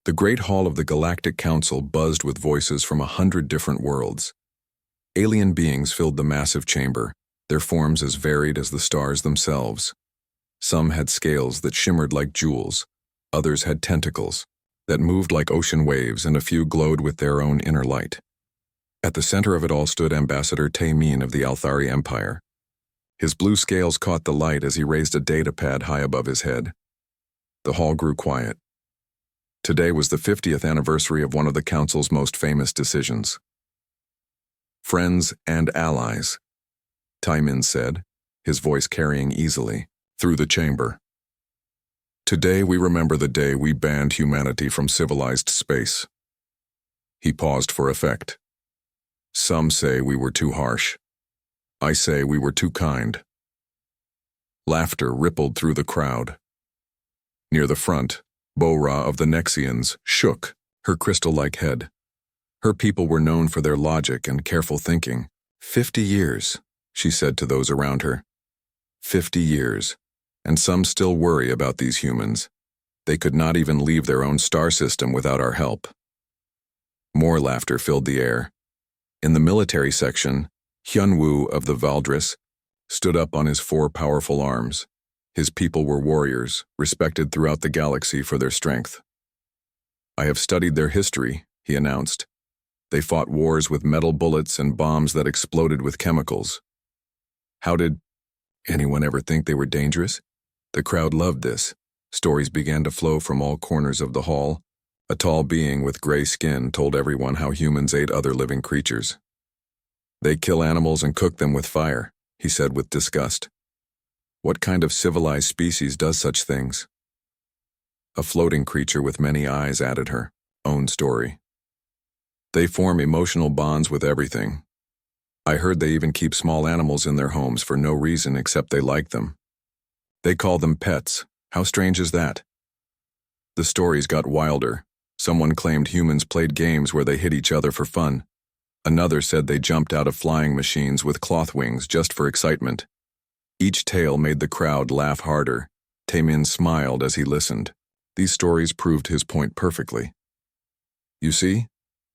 The great hall of the Galactic Council buzzed with voices from 100 different worlds. Alien beings filled the massive chamber, their forms as varied as the stars themselves. Some had scales that shimmered like jewels, others had tentacles that moved like ocean waves, and a few glowed with their own inner light. At the center of it all stood Ambassador Taemin of the Althari Empire. His blue scales caught the light as he raised a data pad high above his head. The hall grew quiet. Today was the 50th anniversary of one of the Council's most famous decisions. Friends and allies, Taemin said, his voice carrying easily through the chamber. Today we remember the day we banned humanity from civilized space. He paused for effect. Some say we were too harsh. I say we were too kind. Laughter rippled through the crowd. Near the front, Bora of the Nexians shook her crystal-like head. Her people were known for their logic and careful thinking. 50 years, she said to those around her. 50 years, and some still worry about these humans. They could not even leave their own star system without our help. More laughter filled the air. In the military section, Hyunwoo of the Valdris stood up on his 4 powerful arms. His people were warriors, respected throughout the galaxy for their strength. I have studied their history, he announced. They fought wars with metal bullets and bombs that exploded with chemicals. How did anyone ever think they were dangerous? The crowd loved this. Stories began to flow from all corners of the hall. A tall being with gray skin told everyone how humans ate other living creatures. They kill animals and cook them with fire, he said with disgust. What kind of civilized species does such things? A floating creature with many eyes added her own story. They form emotional bonds with everything. I heard they even keep small animals in their homes for no reason except they like them. They call them pets. How strange is that? The stories got wilder. Someone claimed humans played games where they hit each other for fun. Another said they jumped out of flying machines with cloth wings just for excitement. Each tale made the crowd laugh harder. Taemin smiled as he listened. These stories proved his point perfectly. You see,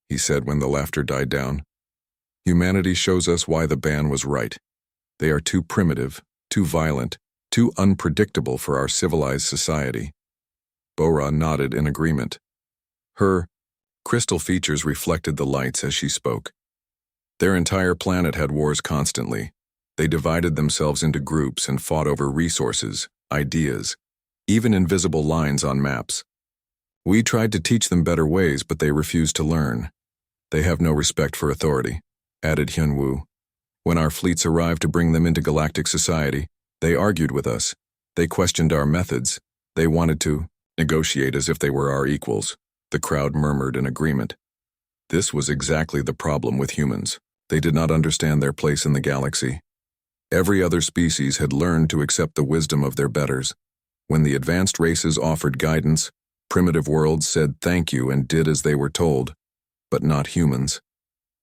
he said when the laughter died down, humanity shows us why the ban was right. They are too primitive, too violent, too unpredictable for our civilized society. Bora nodded in agreement. Her crystal features reflected the lights as she spoke. Their entire planet had wars constantly. They divided themselves into groups and fought over resources, ideas, even invisible lines on maps. We tried to teach them better ways, but they refused to learn. They have no respect for authority, added Hyunwoo. When our fleets arrived to bring them into galactic society, they argued with us. They questioned our methods. They wanted to negotiate as if they were our equals. The crowd murmured in agreement. This was exactly the problem with humans. They did not understand their place in the galaxy. Every other species had learned to accept the wisdom of their betters. When the advanced races offered guidance, primitive worlds said thank you and did as they were told, but not humans.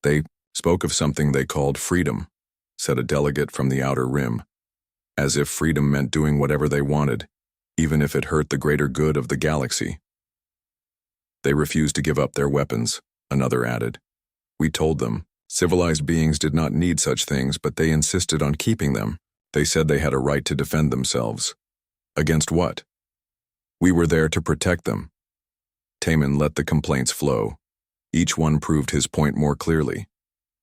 They spoke of something they called freedom, said a delegate from the Outer Rim, as if freedom meant doing whatever they wanted, even if it hurt the greater good of the galaxy. They refused to give up their weapons, another added. We told them, civilized beings did not need such things, but they insisted on keeping them. They said they had a right to defend themselves. Against what? We were there to protect them. Taemin let the complaints flow. Each one proved his point more clearly.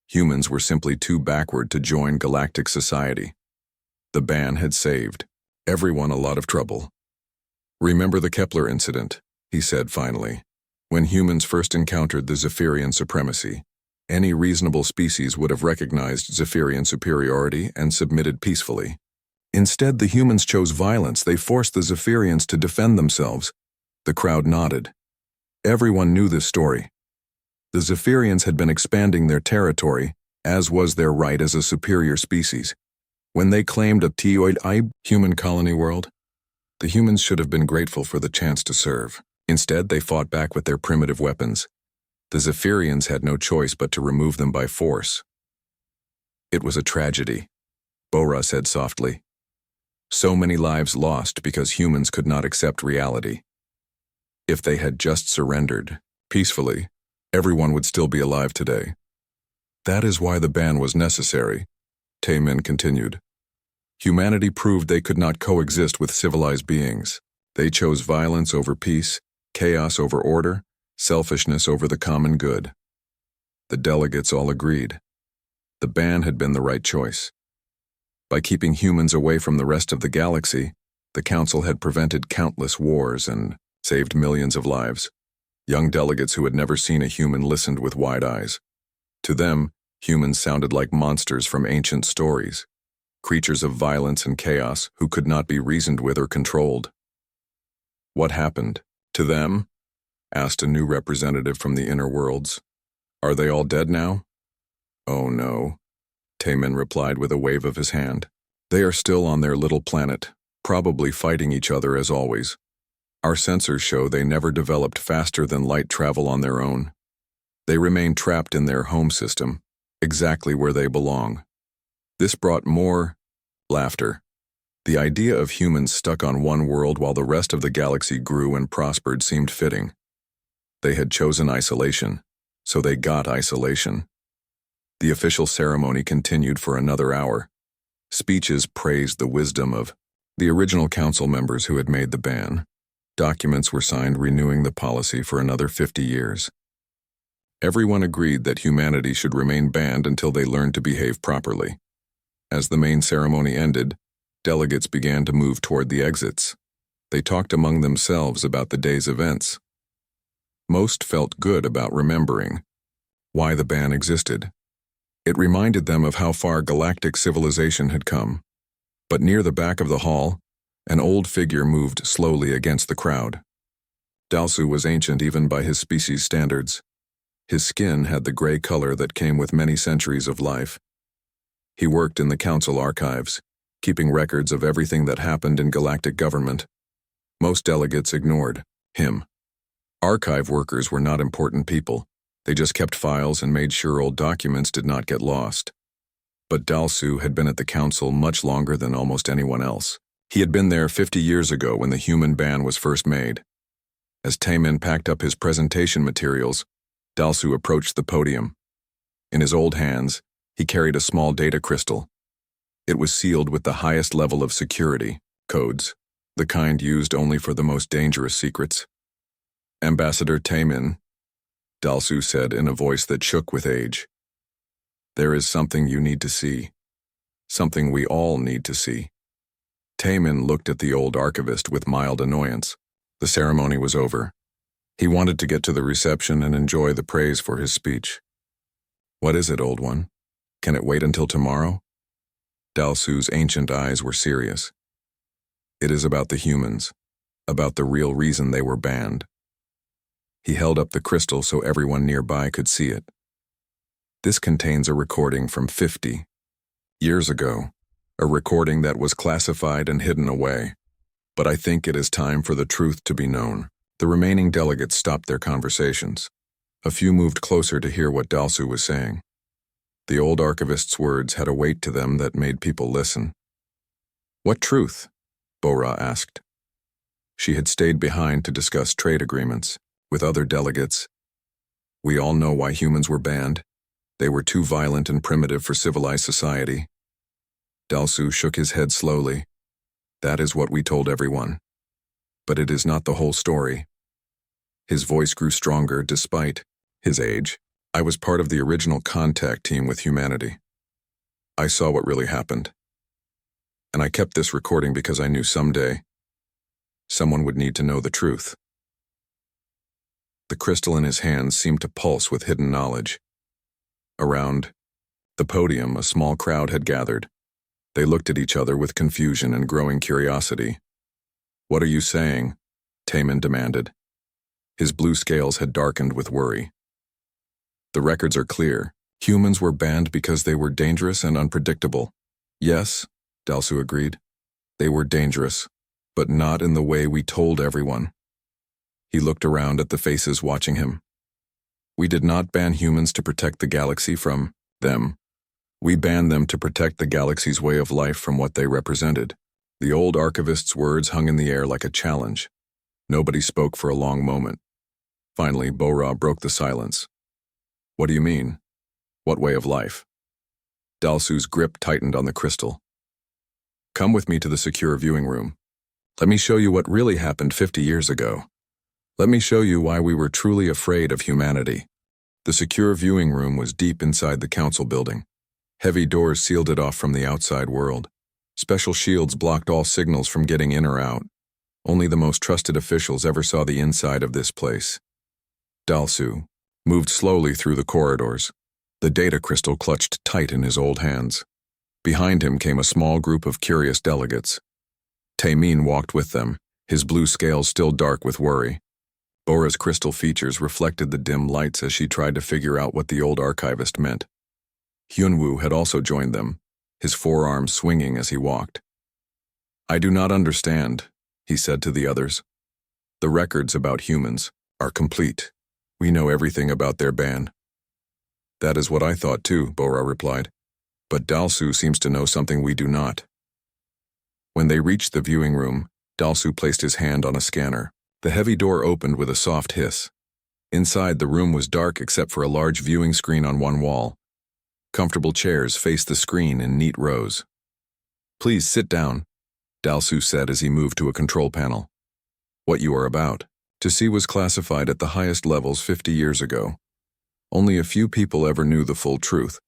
Humans were simply too backward to join galactic society. The ban had saved everyone a lot of trouble. Remember the Kepler incident, he said finally. When humans first encountered the Zephyrian supremacy, any reasonable species would have recognized Zephyrian superiority and submitted peacefully. Instead, the humans chose violence. They forced the Zephyrians to defend themselves. The crowd nodded. Everyone knew this story. The Zephyrians had been expanding their territory, as was their right as a superior species. When they claimed a Teoid human colony world, the humans should have been grateful for the chance to serve. Instead, they fought back with their primitive weapons. The Zephyrians had no choice but to remove them by force. It was a tragedy, Bora said softly. So many lives lost because humans could not accept reality. If they had just surrendered, peacefully, everyone would still be alive today. That is why the ban was necessary, Taemin continued. Humanity proved they could not coexist with civilized beings. They chose violence over peace, chaos over order, selfishness over the common good. The delegates all agreed. The ban had been the right choice. By keeping humans away from the rest of the galaxy, the Council had prevented countless wars and saved millions of lives. Young delegates who had never seen a human listened with wide eyes. To them, humans sounded like monsters from ancient stories, creatures of violence and chaos who could not be reasoned with or controlled. What happened to them? Asked a new representative from the inner worlds. Are they all dead now? Oh no, Taemin replied with a wave of his hand. They are still on their little planet, probably fighting each other as always. Our sensors show they never developed faster than light travel on their own. They remain trapped in their home system, exactly where they belong. This brought more laughter. The idea of humans stuck on one world while the rest of the galaxy grew and prospered seemed fitting. They had chosen isolation, so they got isolation. The official ceremony continued for another hour. Speeches praised the wisdom of the original council members who had made the ban. Documents were signed renewing the policy for another 50 years. Everyone agreed that humanity should remain banned until they learned to behave properly. As the main ceremony ended, delegates began to move toward the exits. They talked among themselves about the day's events. Most felt good about remembering why the ban existed. It reminded them of how far galactic civilization had come. But near the back of the hall, an old figure moved slowly against the crowd. Dalsu was ancient even by his species' standards. His skin had the gray color that came with many centuries of life. He worked in the council archives, keeping records of everything that happened in galactic government. Most delegates ignored him. Archive workers were not important people. They just kept files and made sure old documents did not get lost. But Dalsu had been at the council much longer than almost anyone else. He had been there 50 years ago when the human ban was first made. As Taemin packed up his presentation materials, Dalsu approached the podium. In his old hands, he carried a small data crystal. It was sealed with the highest level of security, codes, the kind used only for the most dangerous secrets. Ambassador Taemin, Dalsu said in a voice that shook with age. There is something you need to see. Something we all need to see. Taemin looked at the old archivist with mild annoyance. The ceremony was over. He wanted to get to the reception and enjoy the praise for his speech. What is it, old one? Can it wait until tomorrow? Dalsu's ancient eyes were serious. It is about the humans, about the real reason they were banned. He held up the crystal so everyone nearby could see it. This contains a recording from 50 years ago, a recording that was classified and hidden away. But I think it is time for the truth to be known. The remaining delegates stopped their conversations. A few moved closer to hear what Dalsu was saying. The old archivist's words had a weight to them that made people listen. What truth? Bora asked. She had stayed behind to discuss trade agreements with other delegates. We all know why humans were banned. They were too violent and primitive for civilized society. Dalsu shook his head slowly. That is what we told everyone. But it is not the whole story. His voice grew stronger despite his age. I was part of the original contact team with humanity. I saw what really happened. And I kept this recording because I knew someday someone would need to know the truth. The crystal in his hands seemed to pulse with hidden knowledge. Around the podium, a small crowd had gathered. They looked at each other with confusion and growing curiosity. What are you saying? Taemin demanded. His blue scales had darkened with worry. The records are clear. Humans were banned because they were dangerous and unpredictable. Yes, Dalsu agreed. They were dangerous, but not in the way we told everyone. He looked around at the faces watching him. We did not ban humans to protect the galaxy from them. We banned them to protect the galaxy's way of life from what they represented. The old archivist's words hung in the air like a challenge. Nobody spoke for a long moment. Finally, Bora broke the silence. What do you mean? What way of life? Dalsu's grip tightened on the crystal. Come with me to the secure viewing room. Let me show you what really happened 50 years ago. Let me show you why we were truly afraid of humanity. The secure viewing room was deep inside the council building. Heavy doors sealed it off from the outside world. Special shields blocked all signals from getting in or out. Only the most trusted officials ever saw the inside of this place. Dalsu moved slowly through the corridors. The data crystal clutched tight in his old hands. Behind him came a small group of curious delegates. Taemin walked with them, his blue scales still dark with worry. Bora's crystal features reflected the dim lights as she tried to figure out what the old archivist meant. Hyunwoo had also joined them, his forearms swinging as he walked. I do not understand, he said to the others. The records about humans are complete. We know everything about their ban. That is what I thought too, Bora replied. But Dalsu seems to know something we do not. When they reached the viewing room, Dalsu placed his hand on a scanner. The heavy door opened with a soft hiss. Inside, the room was dark except for a large viewing screen on one wall. Comfortable chairs faced the screen in neat rows. Please sit down, Dalsu said as he moved to a control panel. What you are about to see was classified at the highest levels 50 years ago. Only a few people ever knew the full truth.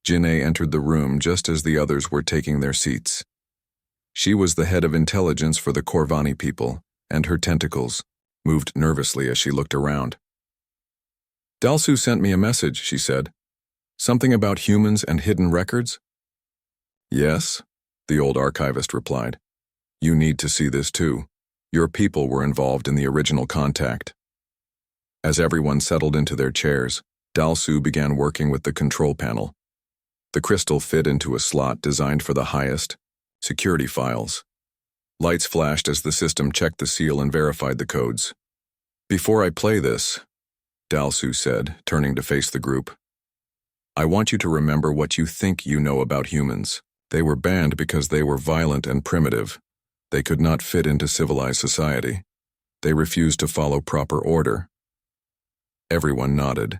Jinae entered the room just as the others were taking their seats. She was the head of intelligence for the Corvani people, and her tentacles moved nervously as she looked around. Dalsu sent me a message, she said. Something about humans and hidden records? Yes, the old archivist replied. You need to see this too. Your people were involved in the original contact. As everyone settled into their chairs, Dalsu began working with the control panel. The crystal fit into a slot designed for the highest security files. Lights flashed as the system checked the seal and verified the codes. Before I play this, Dalsu said, turning to face the group, I want you to remember what you think you know about humans. They were banned because they were violent and primitive. They could not fit into civilized society. They refused to follow proper order. Everyone nodded.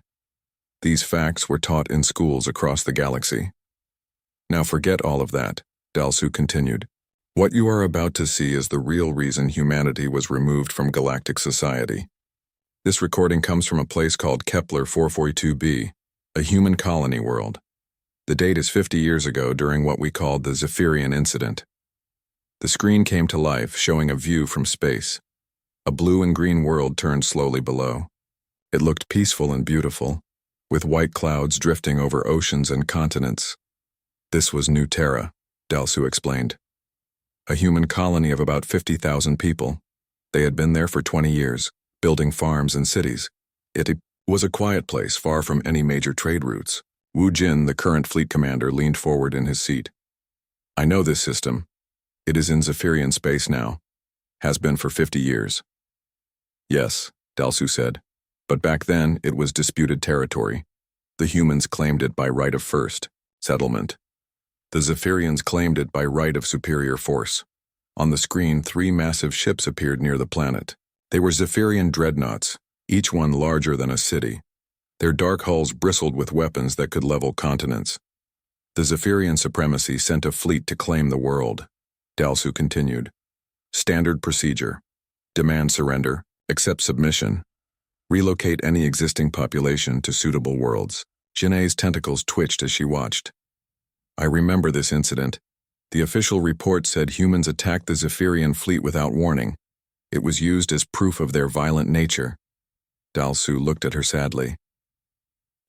These facts were taught in schools across the galaxy. Now forget all of that, Dalsu continued. What you are about to see is the real reason humanity was removed from galactic society. This recording comes from a place called Kepler 442b, a human colony world. The date is 50 years ago during what we called the Zephyrian incident. The screen came to life, showing a view from space. A blue and green world turned slowly below. It looked peaceful and beautiful, with white clouds drifting over oceans and continents. This was New Terra, Dalsu explained. A human colony of about 50,000 people. They had been there for 20 years, building farms and cities. It was a quiet place far from any major trade routes. Wu Jin, the current fleet commander, leaned forward in his seat. I know this system. It is in Zephyrian space now. Has been for 50 years. Yes, Dalsu said. But back then, it was disputed territory. The humans claimed it by right of first settlement. The Zephyrians claimed it by right of superior force. On the screen, 3 massive ships appeared near the planet. They were Zephyrian dreadnoughts, each one larger than a city. Their dark hulls bristled with weapons that could level continents. The Zephyrian supremacy sent a fleet to claim the world. Dalsu continued. Standard procedure. Demand surrender, accept submission. Relocate any existing population to suitable worlds. Janae's tentacles twitched as she watched. I remember this incident. The official report said humans attacked the Zephyrian fleet without warning. It was used as proof of their violent nature. Dalsu looked at her sadly.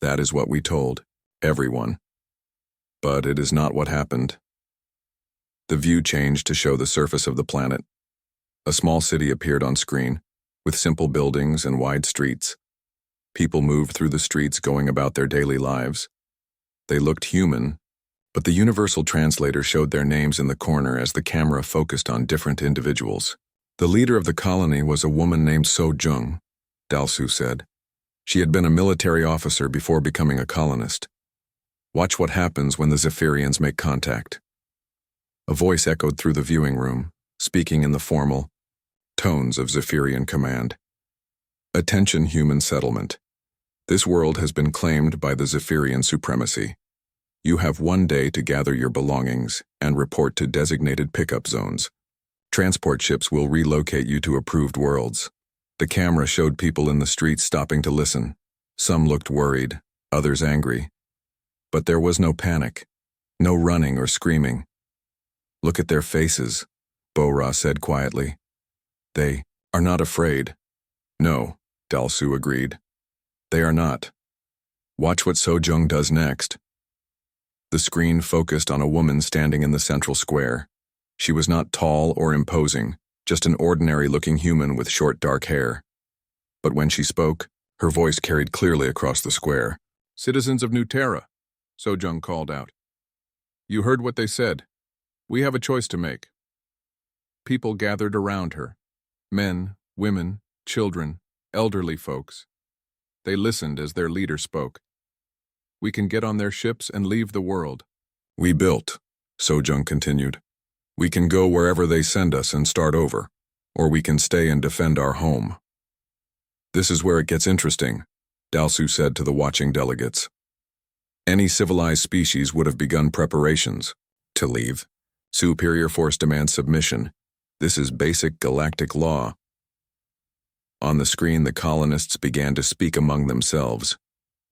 That is what we told everyone. But it is not what happened. The view changed to show the surface of the planet. A small city appeared on screen, with simple buildings and wide streets. People moved through the streets going about their daily lives. They looked human, but the universal translator showed their names in the corner as the camera focused on different individuals. The leader of the colony was a woman named So Jung, Dalsu said. She had been a military officer before becoming a colonist. Watch what happens when the Zephyrians make contact. A voice echoed through the viewing room, speaking in the formal, Tones of Zephyrian command. Attention, human settlement. This world has been claimed by the Zephyrian supremacy. You have 1 day to gather your belongings and report to designated pickup zones. Transport ships will relocate you to approved worlds. The camera showed people in the streets stopping to listen. Some looked worried, others angry. But there was no panic, no running or screaming. Look at their faces, Bo-Ra said quietly. They are not afraid. No, Dalsu agreed. They are not. Watch what Sojung does next. The screen focused on a woman standing in the central square. She was not tall or imposing, just an ordinary-looking human with short dark hair. But when she spoke, her voice carried clearly across the square. Citizens of New Terra, Sojung called out. You heard what they said. We have a choice to make. People gathered around her. Men, women, children, elderly folks. They listened as their leader spoke. We can get on their ships and leave the world. We built, Sojung continued. We can go wherever they send us and start over, or we can stay and defend our home. This is where it gets interesting, Dalsu said to the watching delegates. Any civilized species would have begun preparations to leave. Superior force demands submission. This is basic galactic law. On the screen, the colonists began to speak among themselves,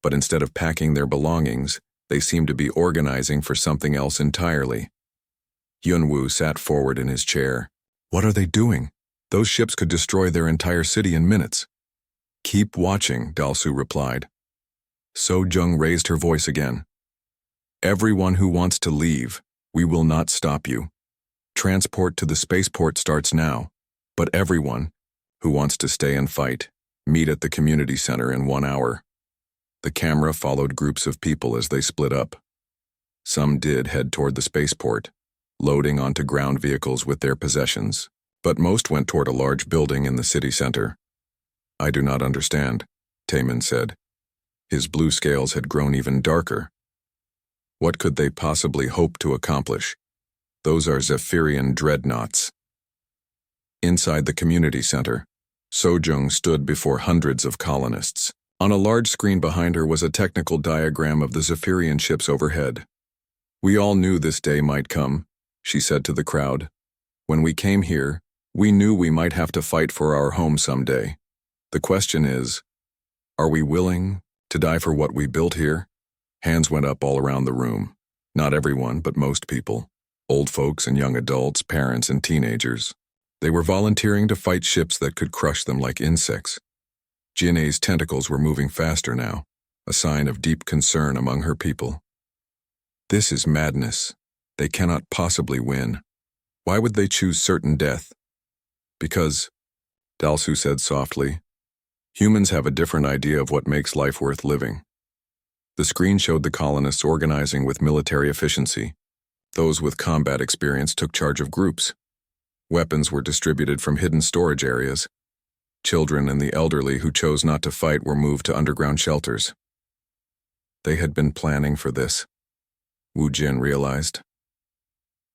but instead of packing their belongings, they seemed to be organizing for something else entirely. Yunwoo sat forward in his chair. What are they doing? Those ships could destroy their entire city in minutes. Keep watching, Dalsu replied. Sojung raised her voice again. Everyone who wants to leave, we will not stop you. Transport to the spaceport starts now, but everyone who wants to stay and fight, meet at the community center in 1 hour. The camera followed groups of people as they split up. Some did head toward the spaceport, loading onto ground vehicles with their possessions, but most went toward a large building in the city center. I do not understand, Taemin said. His blue scales had grown even darker. What could they possibly hope to accomplish? Those are Zephyrian dreadnoughts. Inside the community center, Sojung stood before hundreds of colonists. On a large screen behind her was a technical diagram of the Zephyrian ships overhead. We all knew this day might come, she said to the crowd. When we came here, we knew we might have to fight for our home someday. The question is, are we willing to die for what we built here? Hands went up all around the room. Not everyone, but most people. Old folks and young adults, parents and teenagers. They were volunteering to fight ships that could crush them like insects. Jin'e's tentacles were moving faster now, a sign of deep concern among her people. This is madness. They cannot possibly win. Why would they choose certain death? Because, Dalsu said softly, humans have a different idea of what makes life worth living. The screen showed the colonists organizing with military efficiency. Those with combat experience took charge of groups. Weapons were distributed from hidden storage areas. Children and the elderly who chose not to fight were moved to underground shelters. They had been planning for this, Wu Jin realized.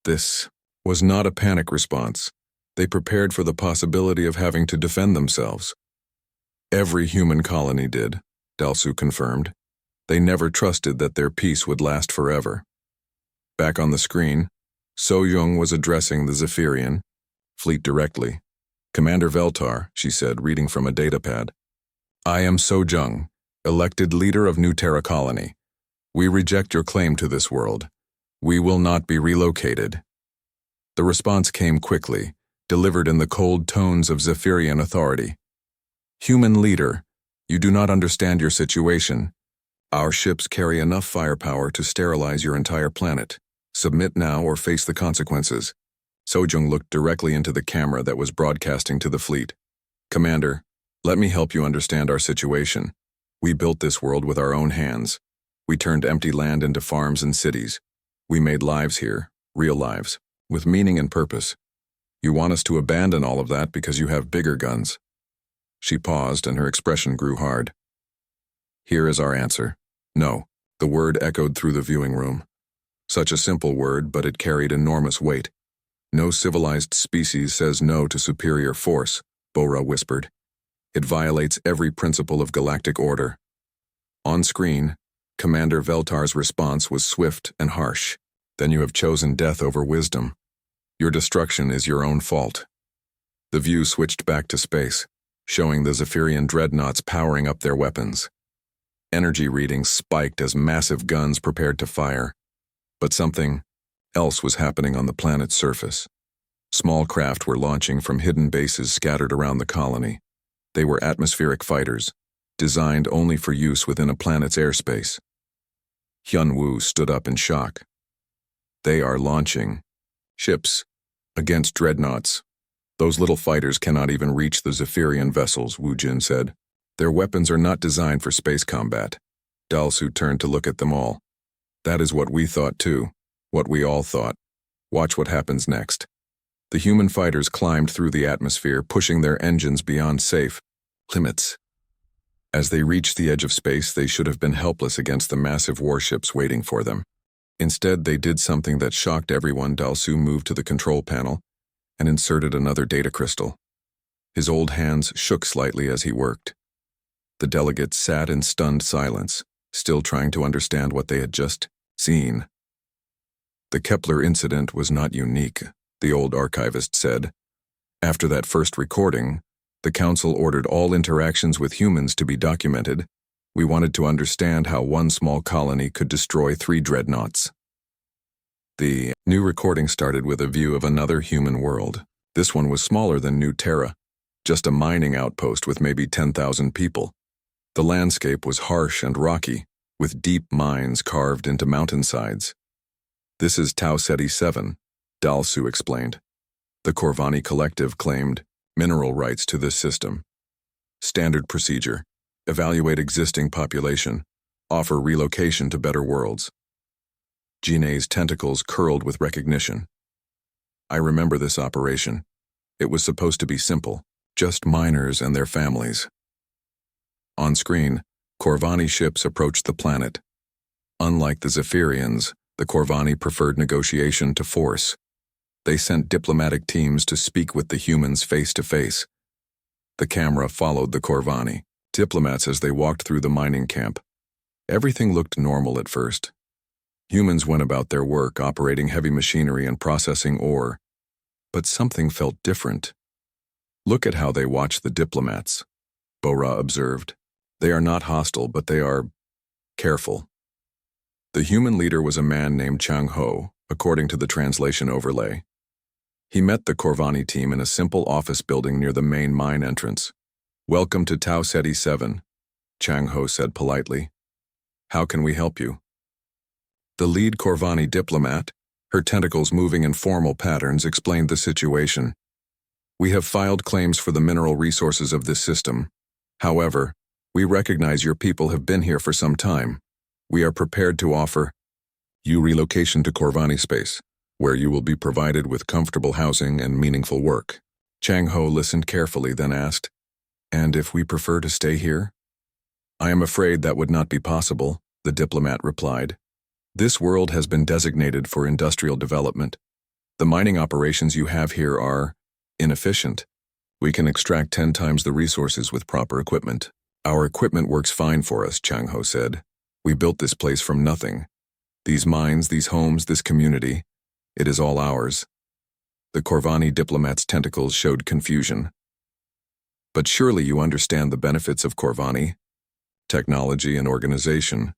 This was not a panic response. They prepared for the possibility of having to defend themselves. Every human colony did, Dalsu confirmed. They never trusted that their peace would last forever. Back on the screen, Sojung was addressing the Zephyrian fleet directly. Commander Veltar, she said, reading from a datapad. I am Sojung, elected leader of New Terra Colony. We reject your claim to this world. We will not be relocated. The response came quickly, delivered in the cold tones of Zephyrian authority. Human leader, you do not understand your situation. Our ships carry enough firepower to sterilize your entire planet. Submit now or face the consequences. Sojung looked directly into the camera that was broadcasting to the fleet. Commander, let me help you understand our situation. We built this world with our own hands. We turned empty land into farms and cities. We made lives here, real lives, with meaning and purpose. You want us to abandon all of that because you have bigger guns. She paused and her expression grew hard. Here is our answer. No, the word echoed through the viewing room. Such a simple word, but it carried enormous weight. No civilized species says no to superior force, Bora whispered. It violates every principle of galactic order. On screen, Commander Veltar's response was swift and harsh. Then you have chosen death over wisdom. Your destruction is your own fault. The view switched back to space, showing the Zephyrian dreadnoughts powering up their weapons. Energy readings spiked as massive guns prepared to fire. But something else was happening on the planet's surface. Small craft were launching from hidden bases scattered around the colony. They were atmospheric fighters, designed only for use within a planet's airspace. Hyun-woo stood up in shock. They are launching ships against dreadnoughts. Those little fighters cannot even reach the Zephyrian vessels, Woo Jin said. Their weapons are not designed for space combat. Dalsu turned to look at them all. That is what we thought too. What we all thought. Watch what happens next. The human fighters climbed through the atmosphere, pushing their engines beyond safe limits. As they reached the edge of space, they should have been helpless against the massive warships waiting for them. Instead, they did something that shocked everyone. Dalsu moved to the control panel and inserted another data crystal. His old hands shook slightly as he worked. The delegates sat in stunned silence, still trying to understand what they had just seen. The Kepler incident was not unique, the old archivist said. After that first recording, the Council ordered all interactions with humans to be documented. We wanted to understand how one small colony could destroy 3 dreadnoughts. The new recording started with a view of another human world. This one was smaller than New Terra, just a mining outpost with maybe 10,000 people. The landscape was harsh and rocky, with deep mines carved into mountainsides. This is Tau Ceti 7, Dalsu explained. The Corvani Collective claimed mineral rights to this system. Standard procedure: evaluate existing population, offer relocation to better worlds. Jinei's tentacles curled with recognition. I remember this operation. It was supposed to be simple, just miners and their families. On screen, Corvani ships approached the planet. Unlike the Zephyrians, the Corvani preferred negotiation to force. They sent diplomatic teams to speak with the humans face to face. The camera followed the Corvani diplomats as they walked through the mining camp. Everything looked normal at first. Humans went about their work, operating heavy machinery and processing ore. But something felt different. Look at how they watch the diplomats, Bora observed. They are not hostile, but they are careful. The human leader was a man named Chang Ho, according to the translation overlay. He met the Corvani team in a simple office building near the main mine entrance. Welcome to Tau Ceti 7, Chang Ho said politely. How can we help you? The lead Corvani diplomat, her tentacles moving in formal patterns, explained the situation. We have filed claims for the mineral resources of this system. However, we recognize your people have been here for some time. We are prepared to offer you relocation to Corvani space, where you will be provided with comfortable housing and meaningful work. Chang Ho listened carefully, then asked, And if we prefer to stay here? I am afraid that would not be possible, the diplomat replied. This world has been designated for industrial development. The mining operations you have here are inefficient. We can extract 10 times the resources with proper equipment. Our equipment works fine for us, Chang Ho said. We built this place from nothing. These mines, these homes, this community, it is all ours. The Corvani diplomat's tentacles showed confusion. But surely you understand the benefits of Corvani? Technology and organization.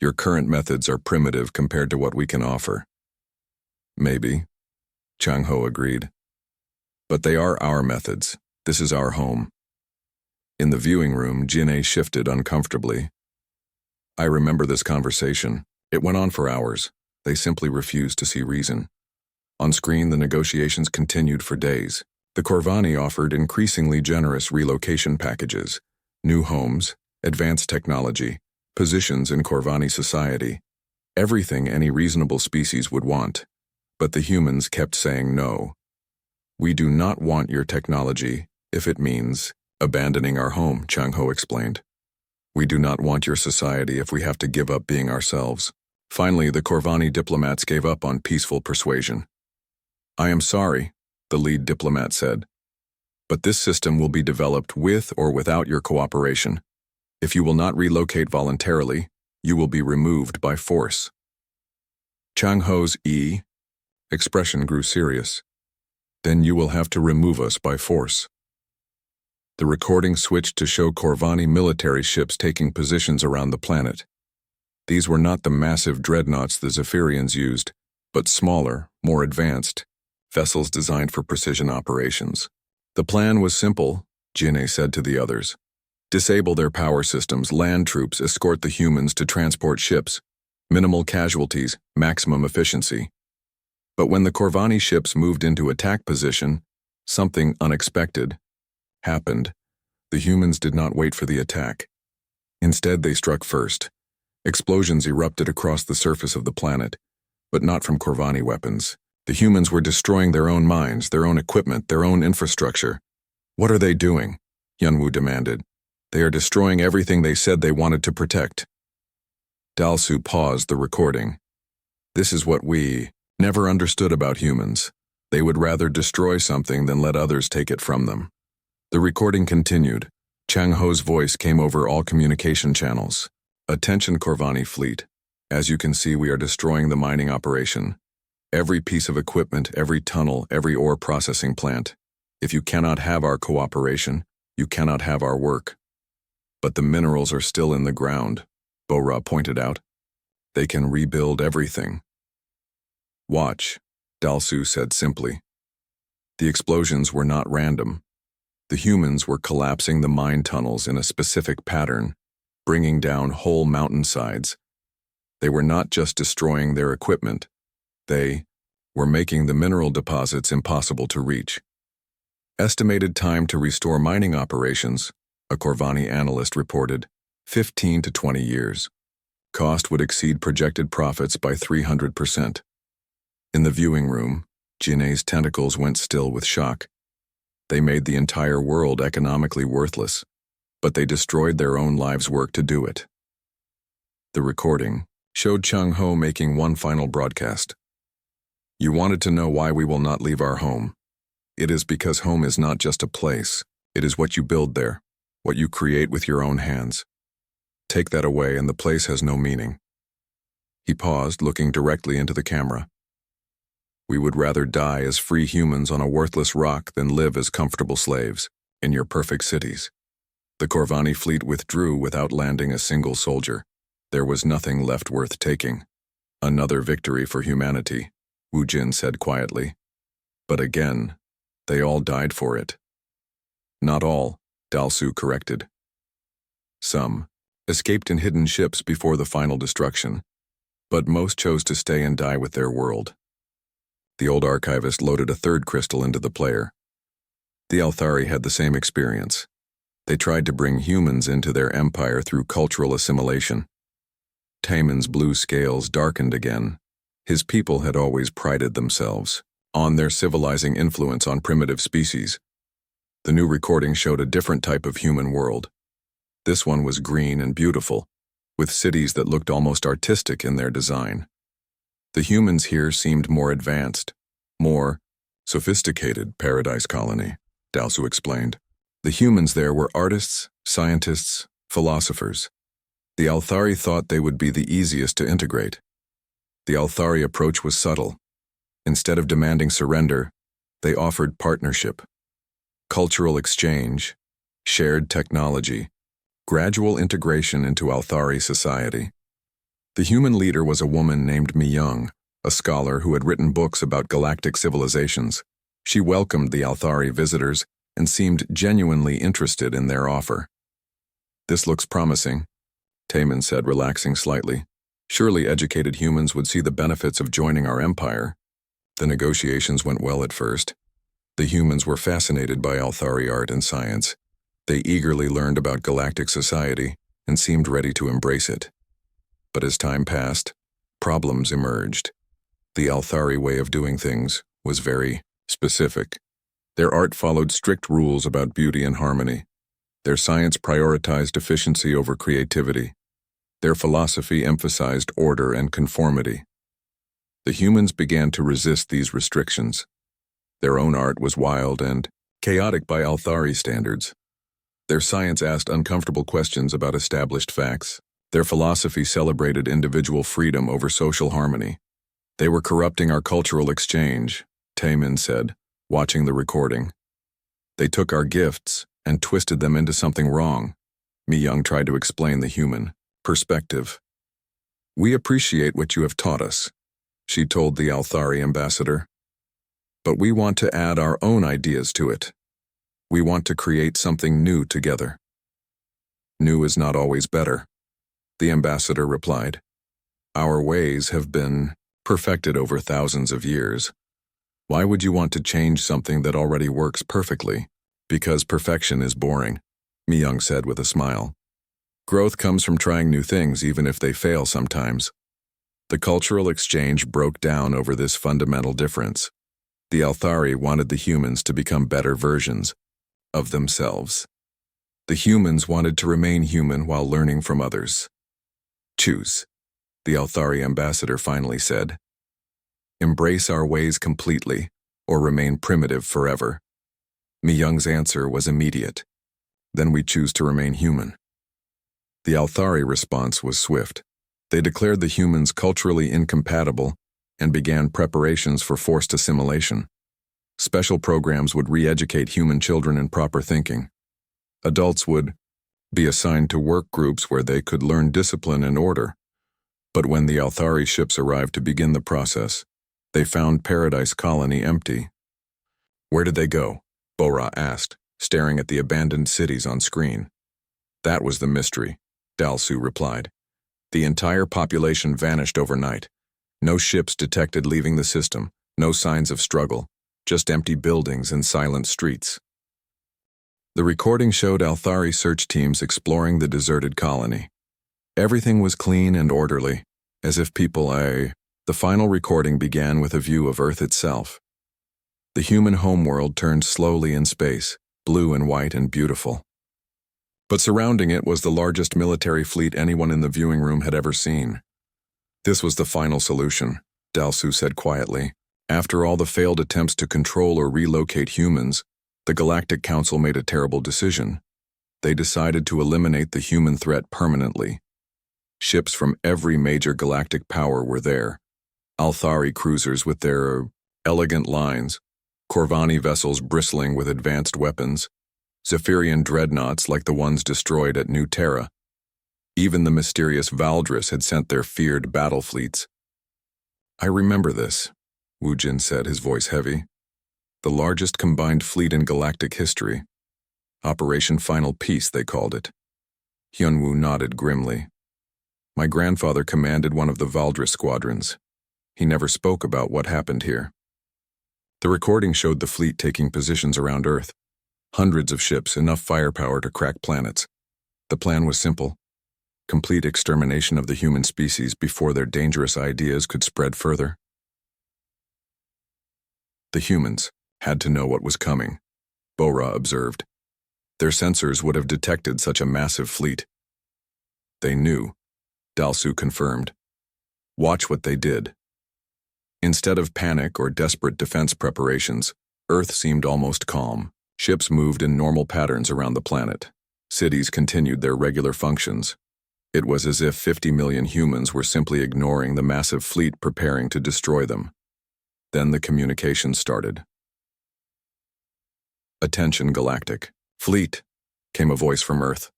Your current methods are primitive compared to what we can offer. Maybe, Chang Ho agreed. But they are our methods. This is our home. In the viewing room, Jinei shifted uncomfortably. I remember this conversation. It went on for hours. They simply refused to see reason. On screen, the negotiations continued for days. The Corvani offered increasingly generous relocation packages, new homes, advanced technology, positions in Corvani society, everything any reasonable species would want. But the humans kept saying no. We do not want your technology if it means abandoning our home, Chang Ho explained. We do not want your society if we have to give up being ourselves. Finally, the Corvani diplomats gave up on peaceful persuasion. I am sorry, the lead diplomat said, but this system will be developed with or without your cooperation. If you will not relocate voluntarily, you will be removed by force. Chang Ho's expression grew serious. Then you will have to remove us by force. The recording switched to show Corvani military ships taking positions around the planet. These were not the massive dreadnoughts the Zephyrians used, but smaller, more advanced, vessels designed for precision operations. The plan was simple, Jinne said to the others. Disable their power systems, land troops escort the humans to transport ships. Minimal casualties, maximum efficiency. But when the Corvani ships moved into attack position, something unexpected happened. The humans did not wait for the attack. Instead, they struck first. Explosions erupted across the surface of the planet, but not from Corvani weapons. The humans were destroying their own mines, their own equipment, their own infrastructure. What are they doing? Yunwu demanded. They are destroying everything they said they wanted to protect. Dalsu paused the recording. This is what we never understood about humans. They would rather destroy something than let others take it from them. The recording continued. Chang Ho's voice came over all communication channels. Attention Corvani fleet. As you can see, we are destroying the mining operation. Every piece of equipment, every tunnel, every ore processing plant. If you cannot have our cooperation, you cannot have our work. But the minerals are still in the ground, Bora pointed out. They can rebuild everything. Watch, Dalsu said simply. The explosions were not random. The humans were collapsing the mine tunnels in a specific pattern, bringing down whole mountainsides. They were not just destroying their equipment. They were making the mineral deposits impossible to reach. Estimated time to restore mining operations, a Corvani analyst reported, 15 to 20 years. Cost would exceed projected profits by 300%. In the viewing room, Jinne's tentacles went still with shock. They made the entire world economically worthless, but they destroyed their own lives' work to do it. The recording showed Chang Ho making one final broadcast. You wanted to know why we will not leave our home. It is because home is not just a place. It is what you build there, what you create with your own hands. Take that away and the place has no meaning. He paused, looking directly into the camera. We would rather die as free humans on a worthless rock than live as comfortable slaves in your perfect cities. The Corvani fleet withdrew without landing a single soldier. There was nothing left worth taking. Another victory for humanity, Wu Jin said quietly. But again, they all died for it. Not all, Dalsu corrected. Some escaped in hidden ships before the final destruction, but most chose to stay and die with their world. The old archivist loaded a third crystal into the player. The Althari had the same experience. They tried to bring humans into their empire through cultural assimilation. Taemin's blue scales darkened again. His people had always prided themselves on their civilizing influence on primitive species. The new recording showed a different type of human world. This one was green and beautiful, with cities that looked almost artistic in their design. The humans here seemed more advanced, more sophisticated paradise colony, Dalsu explained. The humans there were artists, scientists, philosophers. The Althari thought they would be the easiest to integrate. The Althari approach was subtle. Instead of demanding surrender, they offered partnership, cultural exchange, shared technology, gradual integration into Althari society. The human leader was a woman named Myung, a scholar who had written books about galactic civilizations. She welcomed the Althari visitors and seemed genuinely interested in their offer. This looks promising, Taemin said, relaxing slightly. Surely educated humans would see the benefits of joining our empire. The negotiations went well at first. The humans were fascinated by Althari art and science. They eagerly learned about galactic society and seemed ready to embrace it. But as time passed, problems emerged. The Althari way of doing things was very specific. Their art followed strict rules about beauty and harmony. Their science prioritized efficiency over creativity. Their philosophy emphasized order and conformity. The humans began to resist these restrictions. Their own art was wild and chaotic by Althari standards. Their science asked uncomfortable questions about established facts. Their philosophy celebrated individual freedom over social harmony. They were corrupting our cultural exchange, Taemin said, watching the recording. They took our gifts and twisted them into something wrong. Mi-young tried to explain the human perspective. We appreciate what you have taught us, she told the Althari ambassador. But we want to add our own ideas to it. We want to create something new together. New is not always better, the ambassador replied. Our ways have been perfected over thousands of years. Why would you want to change something that already works perfectly? Because perfection is boring, Mi-young said with a smile. Growth comes from trying new things even if they fail sometimes. The cultural exchange broke down over this fundamental difference. The Althari wanted the humans to become better versions of themselves. The humans wanted to remain human while learning from others. Choose, the Althari ambassador finally said. Embrace our ways completely, or remain primitive forever. Mi-young's answer was immediate. Then we choose to remain human. The Althari response was swift. They declared the humans culturally incompatible and began preparations for forced assimilation. Special programs would re-educate human children in proper thinking. Adults would be assigned to work groups where they could learn discipline and order. But when the Althari ships arrived to begin the process, they found Paradise Colony empty. Where did they go? Bora asked, staring at the abandoned cities on screen. That was the mystery, Dalsu replied. The entire population vanished overnight. No ships detected leaving the system, no signs of struggle, just empty buildings and silent streets. The recording showed Althari search teams exploring the deserted colony. Everything was clean and orderly, as if The final recording began with a view of Earth itself. The human homeworld turned slowly in space, blue and white and beautiful. But surrounding it was the largest military fleet anyone in the viewing room had ever seen. This was the final solution, Dalsu said quietly. After all the failed attempts to control or relocate humans, the Galactic Council made a terrible decision. They decided to eliminate the human threat permanently. Ships from every major galactic power were there. Althari cruisers with their elegant lines, Corvani vessels bristling with advanced weapons, Zephyrian dreadnoughts like the ones destroyed at New Terra. Even the mysterious Valdris had sent their feared battle fleets. I remember this, Woojin said, his voice heavy. The largest combined fleet in galactic history. Operation Final Peace, they called it. Hyunwoo nodded grimly. My grandfather commanded one of the Valdris squadrons. He never spoke about what happened here. The recording showed the fleet taking positions around Earth. Hundreds of ships, enough firepower to crack planets. The plan was simple. Complete extermination of the human species before their dangerous ideas could spread further. The humans had to know what was coming, Bora observed. Their sensors would have detected such a massive fleet. They knew, Dalsu confirmed. Watch what they did. Instead of panic or desperate defense preparations, Earth seemed almost calm. Ships moved in normal patterns around the planet. Cities continued their regular functions. It was as if 50 million humans were simply ignoring the massive fleet preparing to destroy them. Then the communication started. Attention, Galactic. Fleet, came a voice from Earth.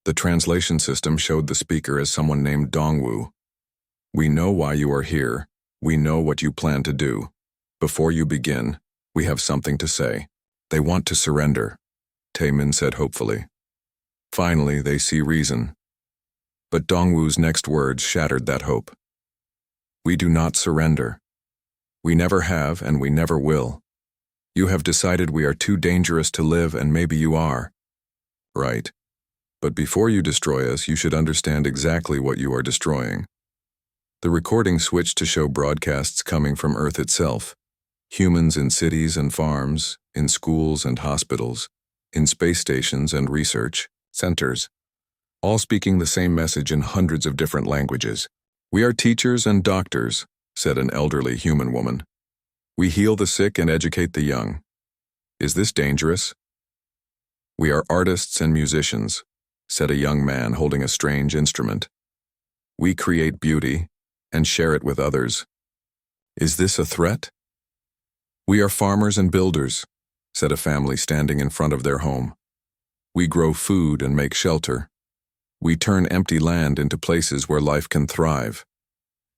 The translation system showed the speaker as someone named Dongwoo. We know why you are here. We know what you plan to do. Before you begin, we have something to say. They want to surrender, Taemin said hopefully. Finally, they see reason. But Dongwoo's next words shattered that hope. We do not surrender. We never have and we never will. You have decided we are too dangerous to live and maybe you are. Right. But before you destroy us, you should understand exactly what you are destroying. The recording switched to show broadcasts coming from Earth itself. Humans in cities and farms, in schools and hospitals, in space stations and research centers, all speaking the same message in hundreds of different languages. We are teachers and doctors, said an elderly human woman. We heal the sick and educate the young. Is this dangerous? We are artists and musicians, said a young man holding a strange instrument. We create beauty and share it with others. Is this a threat? We are farmers and builders, said a family standing in front of their home. We grow food and make shelter. We turn empty land into places where life can thrive.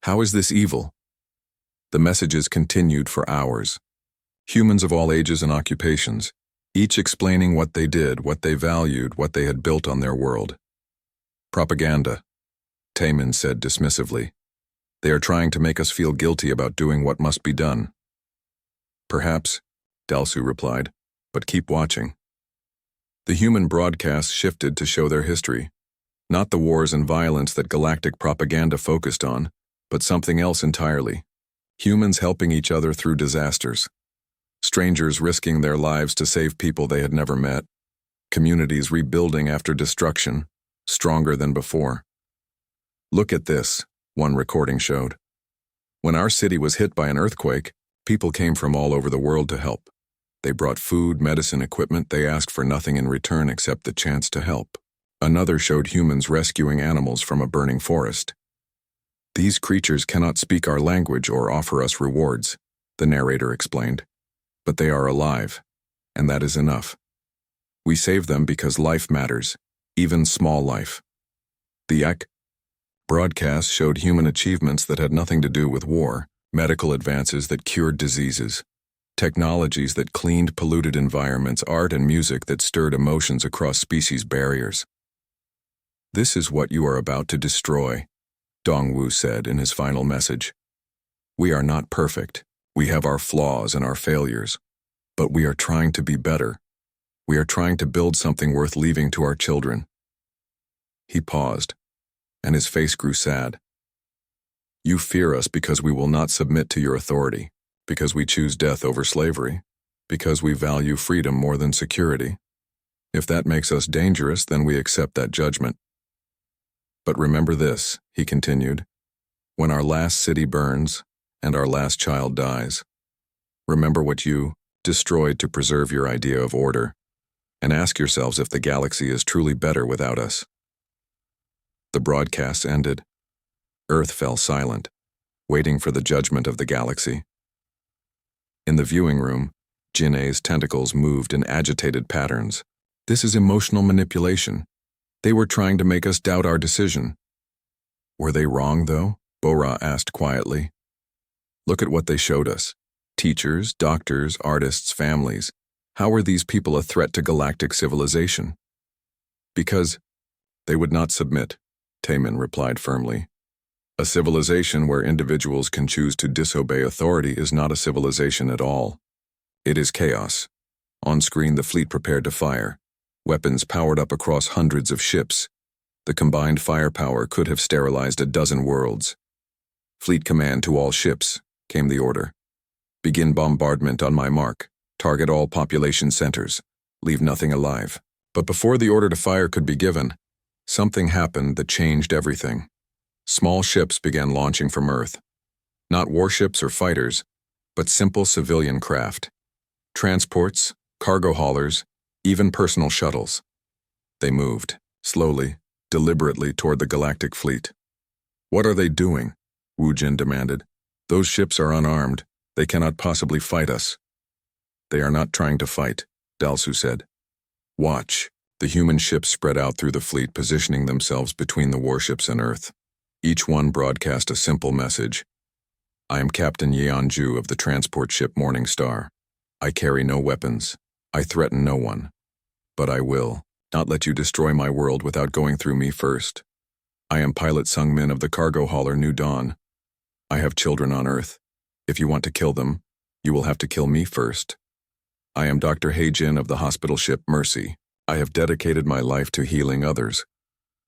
How is this evil? The messages continued for hours. Humans of all ages and occupations, each explaining what they did, what they valued, what they had built on their world. Propaganda, Taemin said dismissively. They are trying to make us feel guilty about doing what must be done. Perhaps, Dalsu replied, but keep watching. The human broadcasts shifted to show their history, not the wars and violence that galactic propaganda focused on, but something else entirely. Humans helping each other through disasters. Strangers risking their lives to save people they had never met. Communities rebuilding after destruction, stronger than before. Look at this, one recording showed. When our city was hit by an earthquake, people came from all over the world to help. They brought food, medicine, equipment. They asked for nothing in return except the chance to help. Another showed humans rescuing animals from a burning forest. These creatures cannot speak our language or offer us rewards, the narrator explained. But they are alive, and that is enough. We save them because life matters, even small life. The EK broadcast showed human achievements that had nothing to do with war, medical advances that cured diseases, technologies that cleaned polluted environments, art and music that stirred emotions across species barriers. This is what you are about to destroy, Dongwu said in his final message. We are not perfect. We have our flaws and our failures. But we are trying to be better. We are trying to build something worth leaving to our children. He paused, and his face grew sad. You fear us because we will not submit to your authority, because we choose death over slavery, because we value freedom more than security. If that makes us dangerous, then we accept that judgment. But remember this, he continued, when our last city burns and our last child dies, remember what you destroyed to preserve your idea of order, and ask yourselves if the galaxy is truly better without us. The broadcast ended. Earth fell silent, waiting for the judgment of the galaxy. In the viewing room, Jin'e's tentacles moved in agitated patterns. This is emotional manipulation. They were trying to make us doubt our decision. Were they wrong, though? Bora asked quietly. Look at what they showed us. Teachers, doctors, artists, families. How were these people a threat to galactic civilization? Because they would not submit, Taemin replied firmly. A civilization where individuals can choose to disobey authority is not a civilization at all. It is chaos. On screen, the fleet prepared to fire. Weapons powered up across hundreds of ships. The combined firepower could have sterilized a dozen worlds. Fleet command to all ships, came the order. Begin bombardment on my mark. Target all population centers. Leave nothing alive. But before the order to fire could be given, something happened that changed everything. Small ships began launching from Earth. Not warships or fighters, but simple civilian craft. Transports, cargo haulers, even personal shuttles. They moved, slowly, deliberately toward the galactic fleet. What are they doing? Wu Jin demanded. Those ships are unarmed. They cannot possibly fight us. They are not trying to fight, Dalsu said. Watch. The human ships spread out through the fleet, positioning themselves between the warships and Earth. Each one broadcast a simple message. I am Captain Yeonju of the transport ship Morning Star. I carry no weapons. I threaten no one. But I will not let you destroy my world without going through me first. I am Pilot Sungmin of the cargo hauler New Dawn. I have children on Earth. If you want to kill them, you will have to kill me first. I am Dr. Heijin of the hospital ship Mercy. I have dedicated my life to healing others.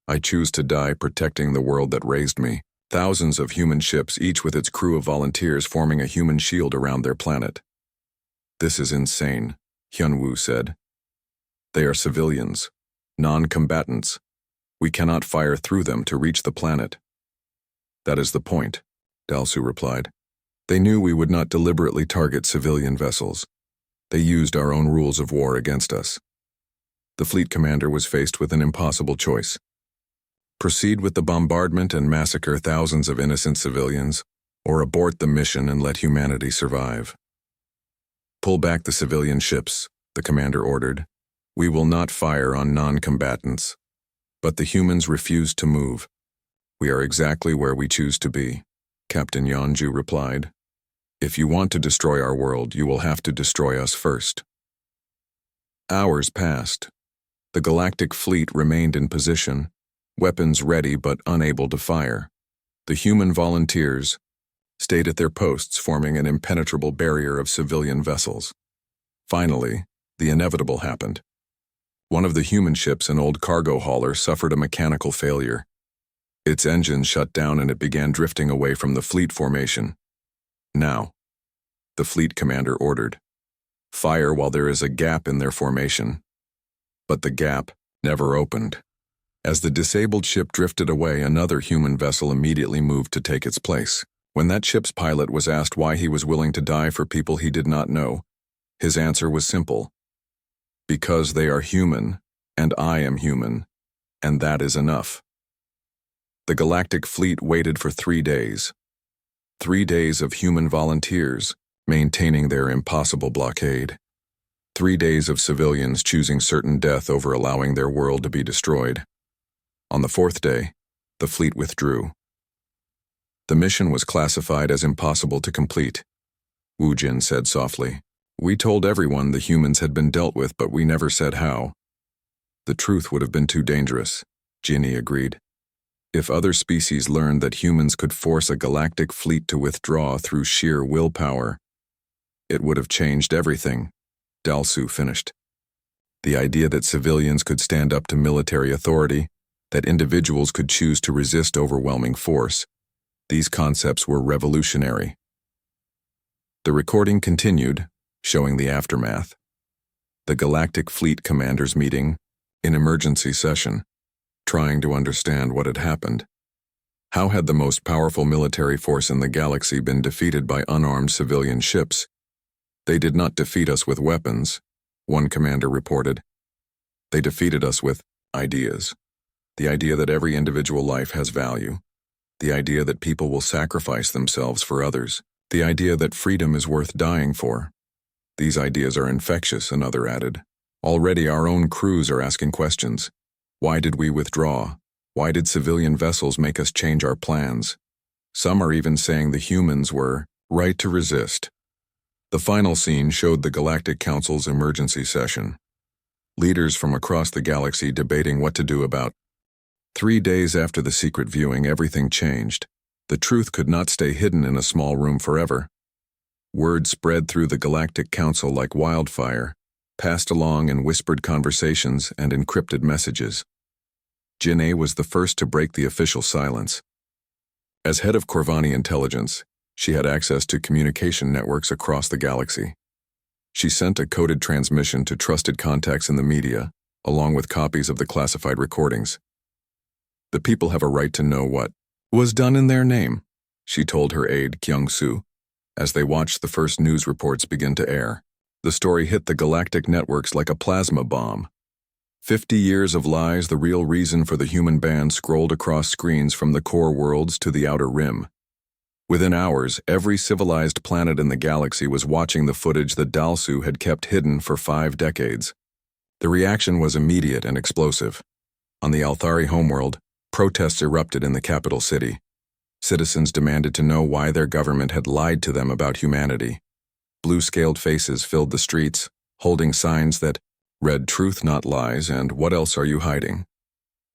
I choose to die protecting the world that raised me. Thousands of human ships, each with its crew of volunteers forming a human shield around their planet. This is insane, Hyunwoo said. They are civilians, non-combatants. We cannot fire through them to reach the planet. That is the point, Dalsu replied. They knew we would not deliberately target civilian vessels. They used our own rules of war against us. The fleet commander was faced with an impossible choice. Proceed with the bombardment and massacre thousands of innocent civilians, or abort the mission and let humanity survive. Pull back the civilian ships, the commander ordered. We will not fire on non-combatants. But the humans refused to move. We are exactly where we choose to be, Captain Yanju replied. If you want to destroy our world, you will have to destroy us first. Hours passed. The galactic fleet remained in position, weapons ready but unable to fire. The human volunteers stayed at their posts, forming an impenetrable barrier of civilian vessels. Finally, the inevitable happened. One of the human ships, an old cargo hauler, suffered a mechanical failure. Its engine shut down and it began drifting away from the fleet formation. Now, the fleet commander ordered, fire while there is a gap in their formation. But the gap never opened. As the disabled ship drifted away, another human vessel immediately moved to take its place. When that ship's pilot was asked why he was willing to die for people he did not know, his answer was simple. Because they are human, and I am human, and that is enough. The galactic fleet waited for 3 days. 3 days of human volunteers maintaining their impossible blockade. 3 days of civilians choosing certain death over allowing their world to be destroyed. On the 4th day, the fleet withdrew. The mission was classified as impossible to complete. Wu Jin said softly, "We told everyone the humans had been dealt with, but we never said how." The truth would have been too dangerous, Jinny agreed. If other species learned that humans could force a galactic fleet to withdraw through sheer willpower, it would have changed everything, Dalsu finished. The idea that civilians could stand up to military authority, that individuals could choose to resist overwhelming force, these concepts were revolutionary. The recording continued, showing the aftermath. The Galactic Fleet Commanders meeting, in emergency session, trying to understand what had happened. How had the most powerful military force in the galaxy been defeated by unarmed civilian ships? They did not defeat us with weapons, one commander reported. They defeated us with ideas. The idea that every individual life has value. The idea that people will sacrifice themselves for others. The idea that freedom is worth dying for. These ideas are infectious, another added. Already our own crews are asking questions. Why did we withdraw? Why did civilian vessels make us change our plans? Some are even saying the humans were right to resist. The final scene showed the Galactic Council's emergency session. Leaders from across the galaxy debating what to do about. 3 days after the secret viewing, everything changed. The truth could not stay hidden in a small room forever. Word spread through the Galactic Council like wildfire, passed along in whispered conversations and encrypted messages. Jin'ei was the first to break the official silence. As head of Corvani intelligence, she had access to communication networks across the galaxy. She sent a coded transmission to trusted contacts in the media, along with copies of the classified recordings. The people have a right to know what was done in their name, she told her aide Kyung-soo, as they watched the first news reports begin to air. The story hit the galactic networks like a plasma bomb. 50 years of lies, the real reason for the human ban scrolled across screens from the core worlds to the outer rim. Within hours, every civilized planet in the galaxy was watching the footage that Dalsu had kept hidden for 5 decades. The reaction was immediate and explosive. On the Althari homeworld, protests erupted in the capital city. Citizens demanded to know why their government had lied to them about humanity. Blue-scaled faces filled the streets, holding signs that read "Truth, not lies" and "What else are you hiding?"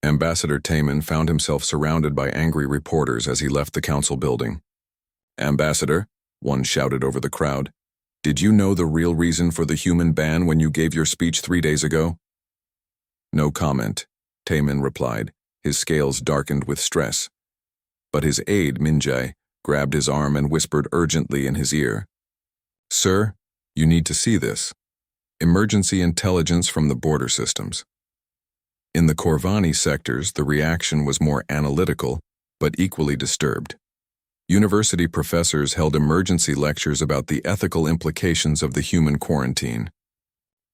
Ambassador Taemin found himself surrounded by angry reporters as he left the council building. "Ambassador," one shouted over the crowd, "did you know the real reason for the human ban when you gave your speech 3 days ago?" "No comment," Taemin replied, his scales darkened with stress. But his aide, Minjae, grabbed his arm and whispered urgently in his ear, "Sir, you need to see this. Emergency intelligence from the border systems." In the Corvani sectors, the reaction was more analytical, but equally disturbed. University professors held emergency lectures about the ethical implications of the human quarantine.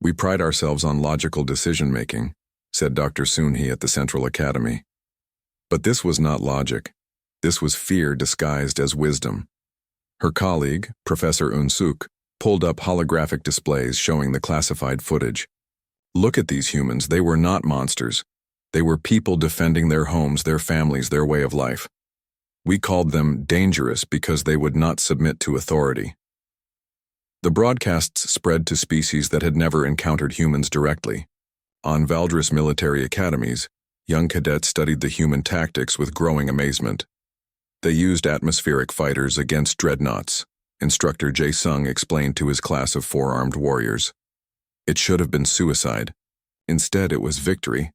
"We pride ourselves on logical decision-making," said Dr. Sunhee at the Central Academy. But this was not logic. This was fear disguised as wisdom. Her colleague, Professor Unsuk, pulled up holographic displays showing the classified footage. "Look at these humans. They were not monsters. They were people defending their homes, their families, their way of life. We called them dangerous because they would not submit to authority." The broadcasts spread to species that had never encountered humans directly. On Valdris military academies, young cadets studied the human tactics with growing amazement. They used atmospheric fighters against dreadnoughts. Instructor Jae Sung explained to his class of 4-armed warriors. It should have been suicide. Instead, it was victory.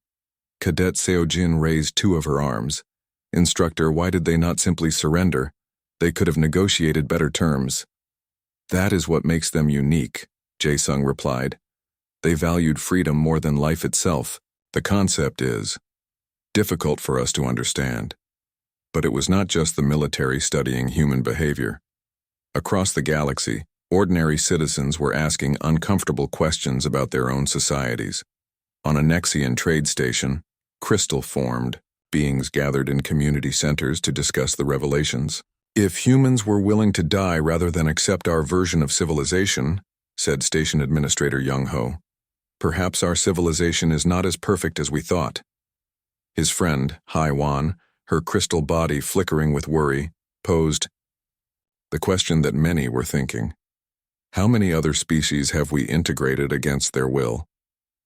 Cadet Seojin raised 2 of her arms. "Instructor, why did they not simply surrender? They could have negotiated better terms." "That is what makes them unique," Jae Sung replied. "They valued freedom more than life itself. The concept is difficult for us to understand." But it was not just the military studying human behavior. Across the galaxy, ordinary citizens were asking uncomfortable questions about their own societies. On a Nexian trade station, crystal formed. Beings gathered in community centers to discuss the revelations. "If humans were willing to die rather than accept our version of civilization," said Station Administrator Young Ho, "perhaps our civilization is not as perfect as we thought." His friend, Hai Wan, her crystal body flickering with worry, posed the question that many were thinking. How many other species have we integrated against their will?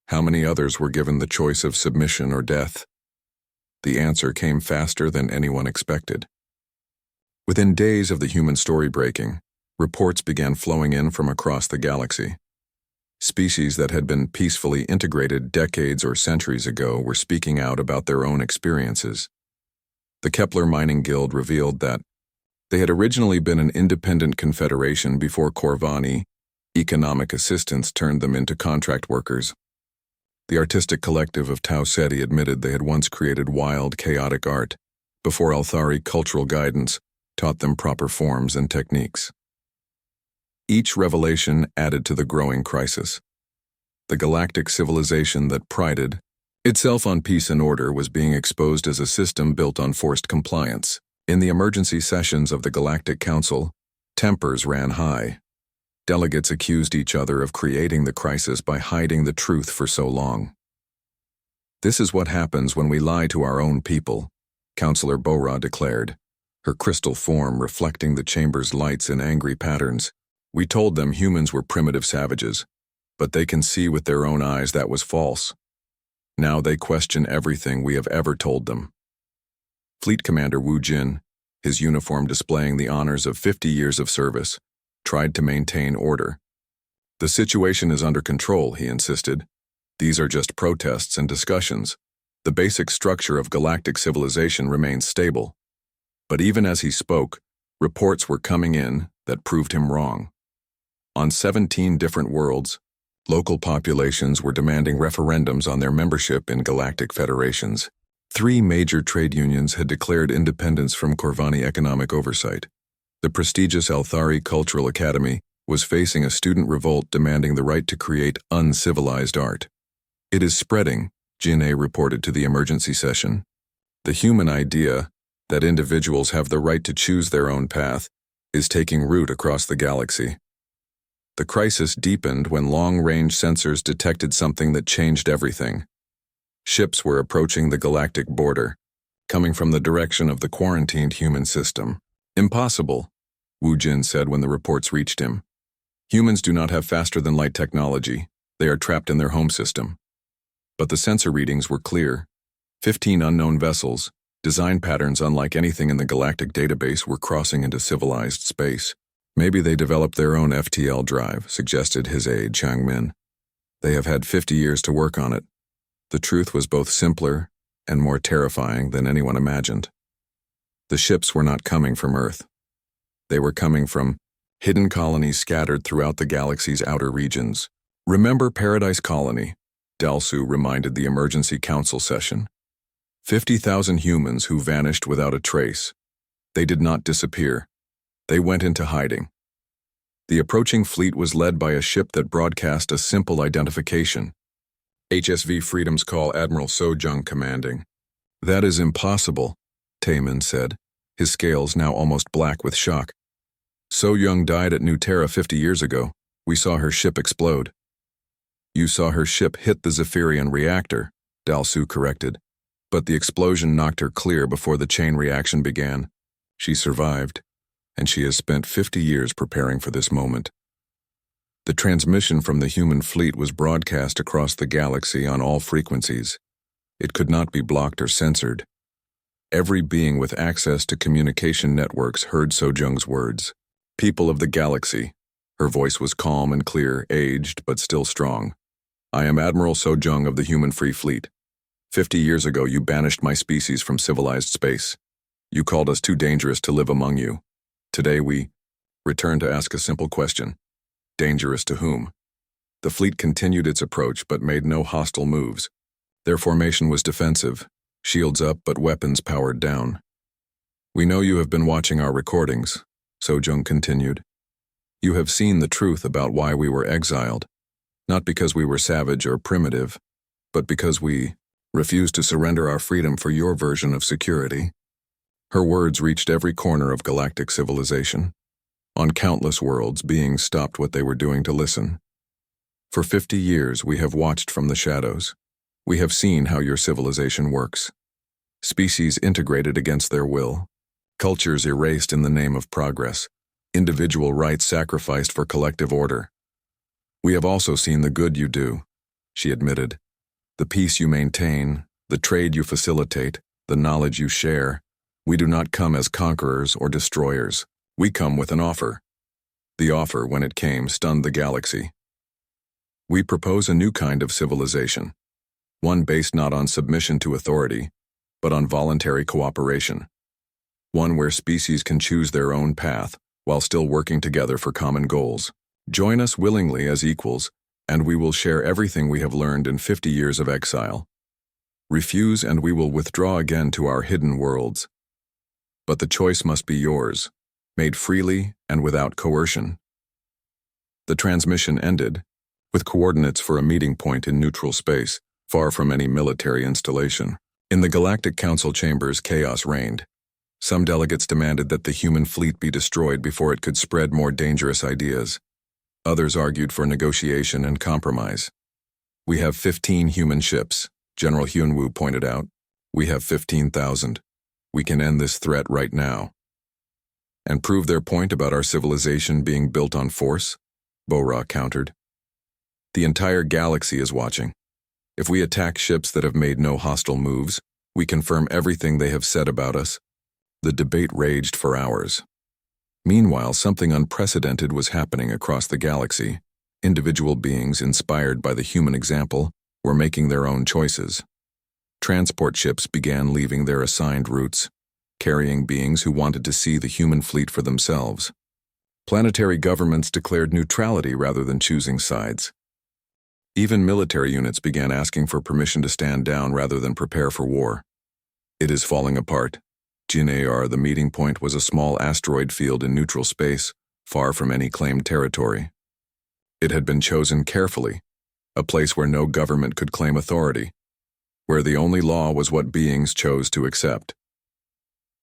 How many others were given the choice of submission or death? The answer came faster than anyone expected. Within days of the human story breaking, reports began flowing in from across the galaxy. Species that had been peacefully integrated decades or centuries ago were speaking out about their own experiences. The Kepler Mining Guild revealed that they had originally been an independent confederation before Corvani economic assistance turned them into contract workers. The artistic collective of Tau Ceti admitted they had once created wild, chaotic art before Althari cultural guidance taught them proper forms and techniques. Each revelation added to the growing crisis. The galactic civilization that prided itself on peace and order was being exposed as a system built on forced compliance. In the emergency sessions of the Galactic Council, tempers ran high. Delegates accused each other of creating the crisis by hiding the truth for so long. "This is what happens when we lie to our own people," Councillor Bora declared, her crystal form reflecting the chamber's lights in angry patterns. "We told them humans were primitive savages, but they can see with their own eyes that was false. Now they question everything we have ever told them." Fleet Commander Wu Jin, his uniform displaying the honors of 50 years of service, tried to maintain order. "The situation is under control," he insisted. "These are just protests and discussions. The basic structure of galactic civilization remains stable." But even as he spoke, reports were coming in that proved him wrong. On 17 different worlds, local populations were demanding referendums on their membership in galactic federations. 3 major trade unions had declared independence from Corvani economic oversight. The prestigious Althari Cultural Academy was facing a student revolt demanding the right to create uncivilized art. "It is spreading," Jin-A reported to the emergency session. "The human idea that individuals have the right to choose their own path is taking root across the galaxy." The crisis deepened when long-range sensors detected something that changed everything. Ships were approaching the galactic border, coming from the direction of the quarantined human system. "Impossible," Wu Jin said when the reports reached him. "Humans do not have faster-than-light technology. They are trapped in their home system." But the sensor readings were clear. 15 unknown vessels, design patterns unlike anything in the galactic database, were crossing into civilized space. "Maybe they developed their own FTL drive," suggested his aide Chang Min. "They have had 50 years to work on it." The truth was both simpler and more terrifying than anyone imagined. The ships were not coming from Earth. They were coming from hidden colonies scattered throughout the galaxy's outer regions. "Remember Paradise Colony," Dalsu reminded the emergency council session. 50,000 humans who vanished without a trace. They did not disappear. They went into hiding. The approaching fleet was led by a ship that broadcast a simple identification. HSV Freedom's Call, Admiral Sojung commanding. That is impossible, Taemin said, his scales now almost black with shock. So-young died at New Terra 50 years ago. We saw her ship explode. You saw her ship hit the Zephyrian reactor, Dalsu corrected. But the explosion knocked her clear before the chain reaction began. She survived, and she has spent 50 years preparing for this moment. The transmission from the human fleet was broadcast across the galaxy on all frequencies. It could not be blocked or censored. Every being with access to communication networks heard Sojung's words. People of the galaxy. Her voice was calm and clear, aged but still strong. I am Admiral Sojung of the Human Free Fleet. 50 years ago you banished my species from civilized space. You called us too dangerous to live among you. Today we return to ask a simple question. Dangerous to whom? The fleet continued its approach but made no hostile moves. Their formation was defensive, shields up but weapons powered down. We know you have been watching our recordings, Sojung continued. You have seen the truth about why we were exiled, not because we were savage or primitive, but because we refused to surrender our freedom for your version of security. Her words reached every corner of galactic civilization. On countless worlds, beings stopped what they were doing to listen. For 50 years, we have watched from the shadows. We have seen how your civilization works. Species integrated against their will. Cultures erased in the name of progress. Individual rights sacrificed for collective order. We have also seen the good you do, she admitted. The peace you maintain, the trade you facilitate, the knowledge you share. We do not come as conquerors or destroyers. We come with an offer. The offer, when it came, stunned the galaxy. We propose a new kind of civilization, one based not on submission to authority, but on voluntary cooperation. One where species can choose their own path while still working together for common goals. Join us willingly as equals, and we will share everything we have learned in 50 years of exile. Refuse and we will withdraw again to our hidden worlds. But the choice must be yours, made freely and without coercion. The transmission ended, with coordinates for a meeting point in neutral space, far from any military installation. In the Galactic Council chambers, chaos reigned. Some delegates demanded that the human fleet be destroyed before it could spread more dangerous ideas. Others argued for negotiation and compromise. We have 15 human ships, General Hyunwoo pointed out. We have 15,000. We can end this threat right now. And prove their point about our civilization being built on force? Bo-Ra countered. The entire galaxy is watching. If we attack ships that have made no hostile moves, we confirm everything they have said about us. The debate raged for hours. Meanwhile, something unprecedented was happening across the galaxy. Individual beings inspired by the human example were making their own choices. Transport ships began leaving their assigned routes, carrying beings who wanted to see the human fleet for themselves. Planetary governments declared neutrality rather than choosing sides. Even military units began asking for permission to stand down rather than prepare for war. It is falling apart. Jin-Ar, the meeting point, was a small asteroid field in neutral space, far from any claimed territory. It had been chosen carefully, a place where no government could claim authority, where the only law was what beings chose to accept.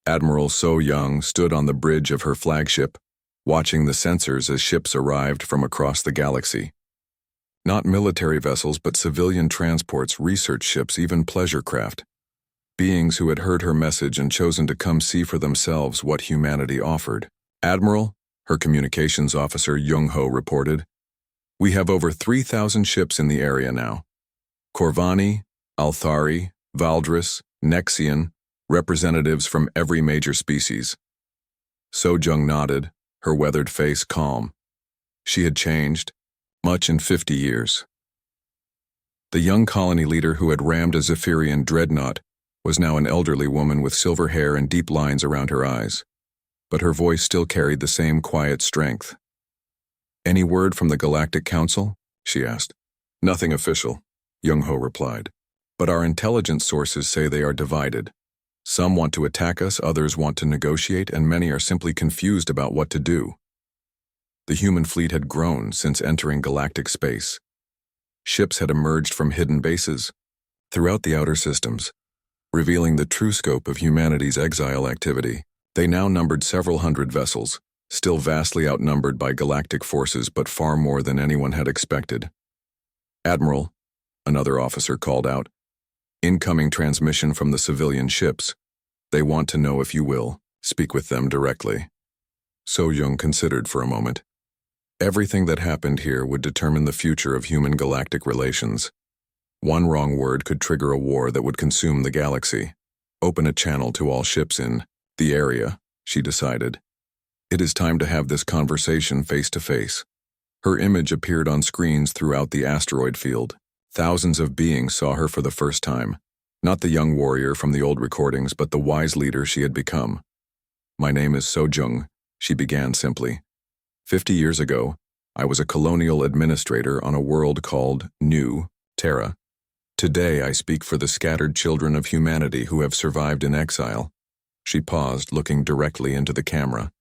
Admiral So-young stood on the bridge of her flagship, watching the sensors as ships arrived from across the galaxy. Not military vessels, but civilian transports, research ships, even pleasure craft. Beings who had heard her message and chosen to come see for themselves what humanity offered. Admiral, her communications officer Jung-ho reported, we have over 3,000 ships in the area now. Corvani, Althari, Valdris, Nexian, representatives from every major species. Sojung nodded, her weathered face calm. She had changed, much in 50 years. The young colony leader who had rammed a Zephyrian dreadnought was now an elderly woman with silver hair and deep lines around her eyes, but her voice still carried the same quiet strength. Any word from the Galactic Council? She asked. Nothing official, Jung-ho replied, but our intelligence sources say they are divided. Some want to attack us, others want to negotiate, and many are simply confused about what to do. The human fleet had grown since entering galactic space. Ships had emerged from hidden bases throughout the outer systems, revealing the true scope of humanity's exile activity. They now numbered several hundred vessels, still vastly outnumbered by galactic forces, but far more than anyone had expected. "Admiral," another officer called out, "incoming transmission from the civilian ships. They want to know if you will speak with them directly." So-Young considered for a moment. Everything that happened here would determine the future of human-galactic relations. One wrong word could trigger a war that would consume the galaxy, open a channel to all ships in the area, she decided. It is time to have this conversation face to face. Her image appeared on screens throughout the asteroid field. Thousands of beings saw her for the first time. Not the young warrior from the old recordings, but the wise leader she had become. "My name is So-Jung," she began simply. 50 years ago, I was a colonial administrator on a world called New Terra. Today I speak for the scattered children of humanity who have survived in exile. She paused, looking directly into the camera.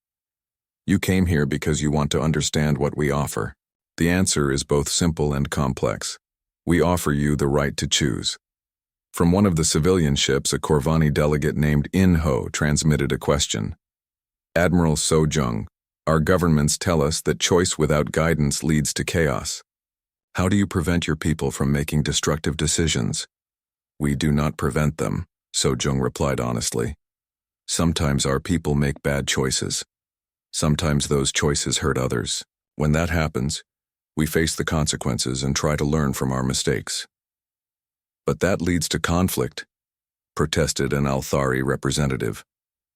"You came here because you want to understand what we offer. The answer is both simple and complex. We offer you the right to choose." From one of the civilian ships, a Corvani delegate named In-Ho transmitted a question. "Admiral So-Jung, our governments tell us that choice without guidance leads to chaos. How do you prevent your people from making destructive decisions?" "We do not prevent them," So-Jung replied honestly. "Sometimes our people make bad choices. Sometimes those choices hurt others. When that happens, we face the consequences and try to learn from our mistakes." "But that leads to conflict," protested an Althari representative.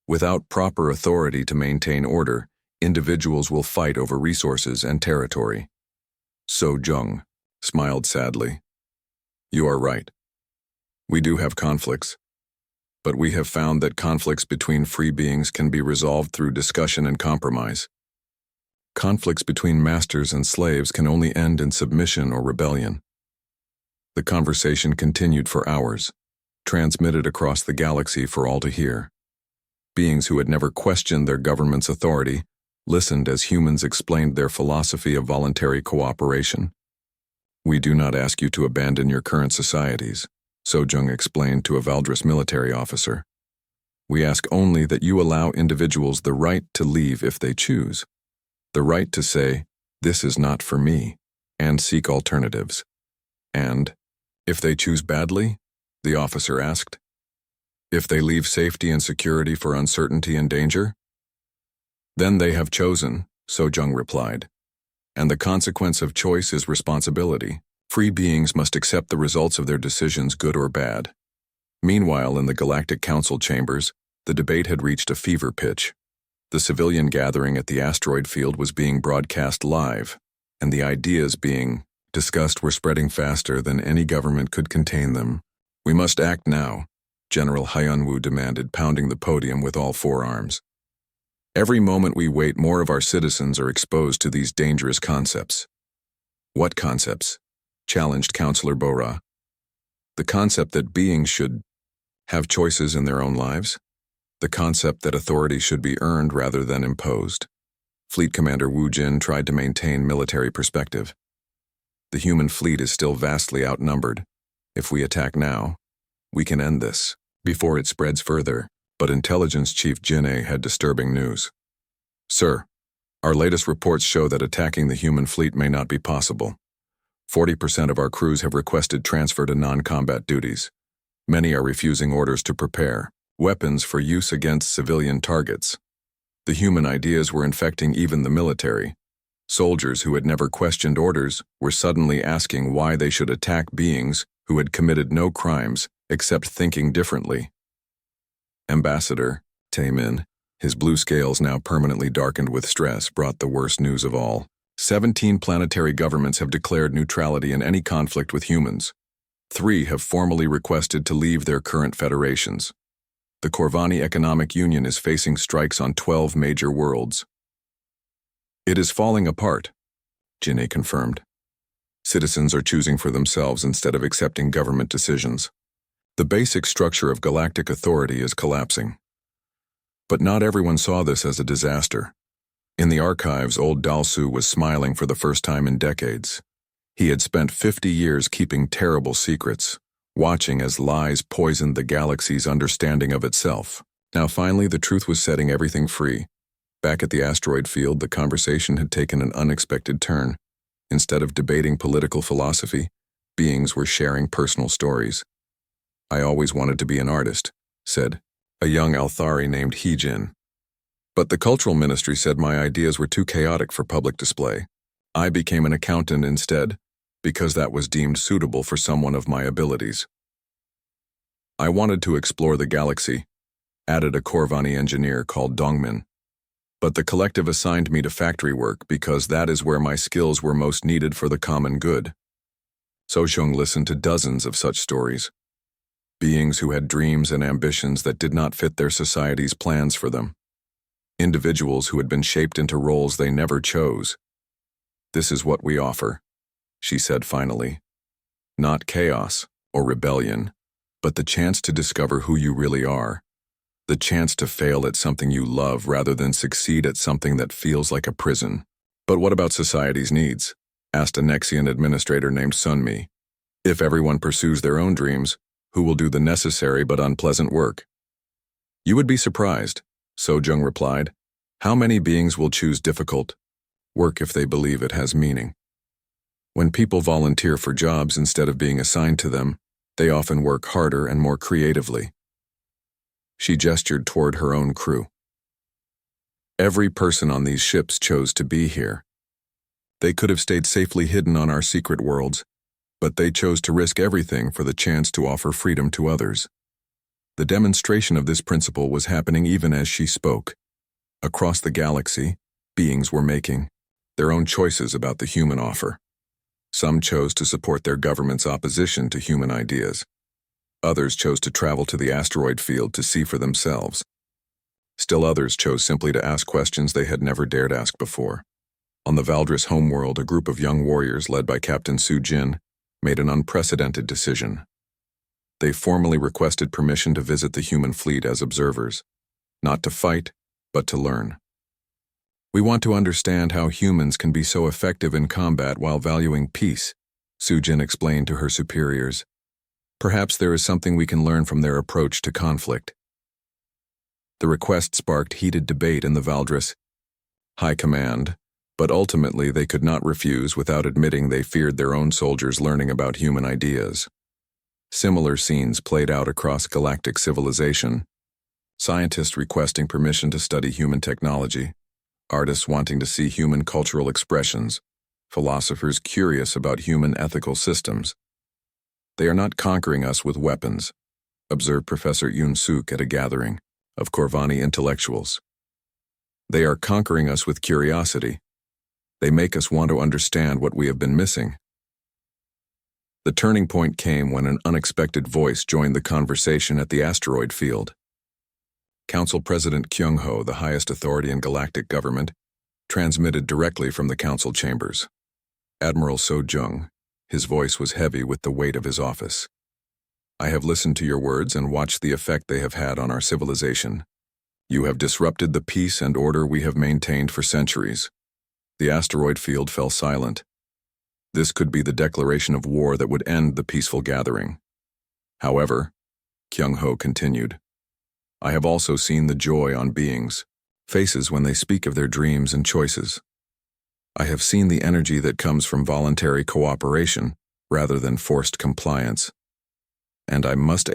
"Without proper authority to maintain order, individuals will fight over resources and territory." So-Jung smiled sadly. "You are right. We do have conflicts. But we have found that conflicts between free beings can be resolved through discussion and compromise. Conflicts between masters and slaves can only end in submission or rebellion." The conversation continued for hours, transmitted across the galaxy for all to hear. Beings who had never questioned their government's authority listened as humans explained their philosophy of voluntary cooperation. "We do not ask you to abandon your current societies," So-Jung explained to a Valdris military officer. "We ask only that you allow individuals the right to leave if they choose. The right to say, 'This is not for me,' and seek alternatives." "And if they choose badly?" the officer asked. "If they leave safety and security for uncertainty and danger?" "Then they have chosen," So-Jung replied. "And the consequence of choice is responsibility. Free beings must accept the results of their decisions, good or bad." Meanwhile, in the Galactic Council chambers, the debate had reached a fever pitch. The civilian gathering at the asteroid field was being broadcast live, and the ideas being discussed were spreading faster than any government could contain them. "We must act now," General Hyunwoo demanded, pounding the podium with all four arms. "Every moment we wait, more of our citizens are exposed to these dangerous concepts." "What concepts?" challenged Councillor Bora. "The concept that beings should have choices in their own lives. The concept that authority should be earned rather than imposed." Fleet Commander Wu Jin tried to maintain military perspective. "The human fleet is still vastly outnumbered. If we attack now, we can end this before it spreads further." But Intelligence Chief Jin'e had disturbing news. "Sir, our latest reports show that attacking the human fleet may not be possible. 40% of our crews have requested transfer to non-combat duties. Many are refusing orders to prepare weapons for use against civilian targets. The human ideas were infecting even the military. Soldiers who had never questioned orders were suddenly asking why they should attack beings who had committed no crimes except thinking differently." Ambassador Taemin, his blue scales now permanently darkened with stress, brought the worst news of all. 17 planetary governments have declared neutrality in any conflict with humans. 3 have formally requested to leave their current federations. The Corvani Economic Union is facing strikes on 12 major worlds. "It is falling apart," Jin'e confirmed. "Citizens are choosing for themselves instead of accepting government decisions. The basic structure of galactic authority is collapsing. But not everyone saw this as a disaster. In the archives, old Dalsu was smiling for the first time in decades. He had spent 50 years keeping terrible secrets, watching as lies poisoned the galaxy's understanding of itself. Now finally, the truth was setting everything free. Back at the asteroid field, the conversation had taken an unexpected turn. Instead of debating political philosophy, beings were sharing personal stories. "I always wanted to be an artist," said a young Althari named Heejin. "But the cultural ministry said my ideas were too chaotic for public display. I became an accountant instead, because that was deemed suitable for someone of my abilities. I wanted to explore the galaxy," added a Corvani engineer called Dongmin. "But the collective assigned me to factory work because that is where my skills were most needed for the common good." Soshung listened to dozens of such stories. Beings who had dreams and ambitions that did not fit their society's plans for them. Individuals who had been shaped into roles they never chose. "This is what we offer," she said finally. "Not chaos or rebellion, but the chance to discover who you really are. The chance to fail at something you love rather than succeed at something that feels like a prison." "But what about society's needs?" asked a Nexian administrator named Sunmi. "If everyone pursues their own dreams, who will do the necessary but unpleasant work?" "You would be surprised," Sojung replied. "How many beings will choose difficult work if they believe it has meaning? When people volunteer for jobs instead of being assigned to them, they often work harder and more creatively." She gestured toward her own crew. "Every person on these ships chose to be here. They could have stayed safely hidden on our secret worlds, but they chose to risk everything for the chance to offer freedom to others." The demonstration of this principle was happening even as she spoke. Across the galaxy, beings were making their own choices about the human offer. Some chose to support their government's opposition to human ideas. Others chose to travel to the asteroid field to see for themselves. Still others chose simply to ask questions they had never dared ask before. On the Valdris homeworld, a group of young warriors led by Captain Su Jin made an unprecedented decision. They formally requested permission to visit the human fleet as observers, not to fight, but to learn. "We want to understand how humans can be so effective in combat while valuing peace," Su Jin explained to her superiors. "Perhaps there is something we can learn from their approach to conflict." The request sparked heated debate in the Valdris High Command, but ultimately they could not refuse without admitting they feared their own soldiers learning about human ideas. Similar scenes played out across galactic civilization. Scientists requesting permission to study human technology, artists wanting to see human cultural expressions, philosophers curious about human ethical systems. "They are not conquering us with weapons," observed Professor Yoon-suk at a gathering of Corvani intellectuals. "They are conquering us with curiosity. They make us want to understand what we have been missing." The turning point came when an unexpected voice joined the conversation at the asteroid field. Council President Kyung-ho, the highest authority in galactic government, transmitted directly from the council chambers. Admiral So-jung, his voice was heavy with the weight of his office. "I have listened to your words and watched the effect they have had on our civilization. You have disrupted the peace and order we have maintained for centuries." The asteroid field fell silent. This could be the declaration of war that would end the peaceful gathering. "However," Kyung-ho continued, "I have also seen the joy on beings' faces when they speak of their dreams and choices. I have seen the energy that comes from voluntary cooperation rather than forced compliance. And I must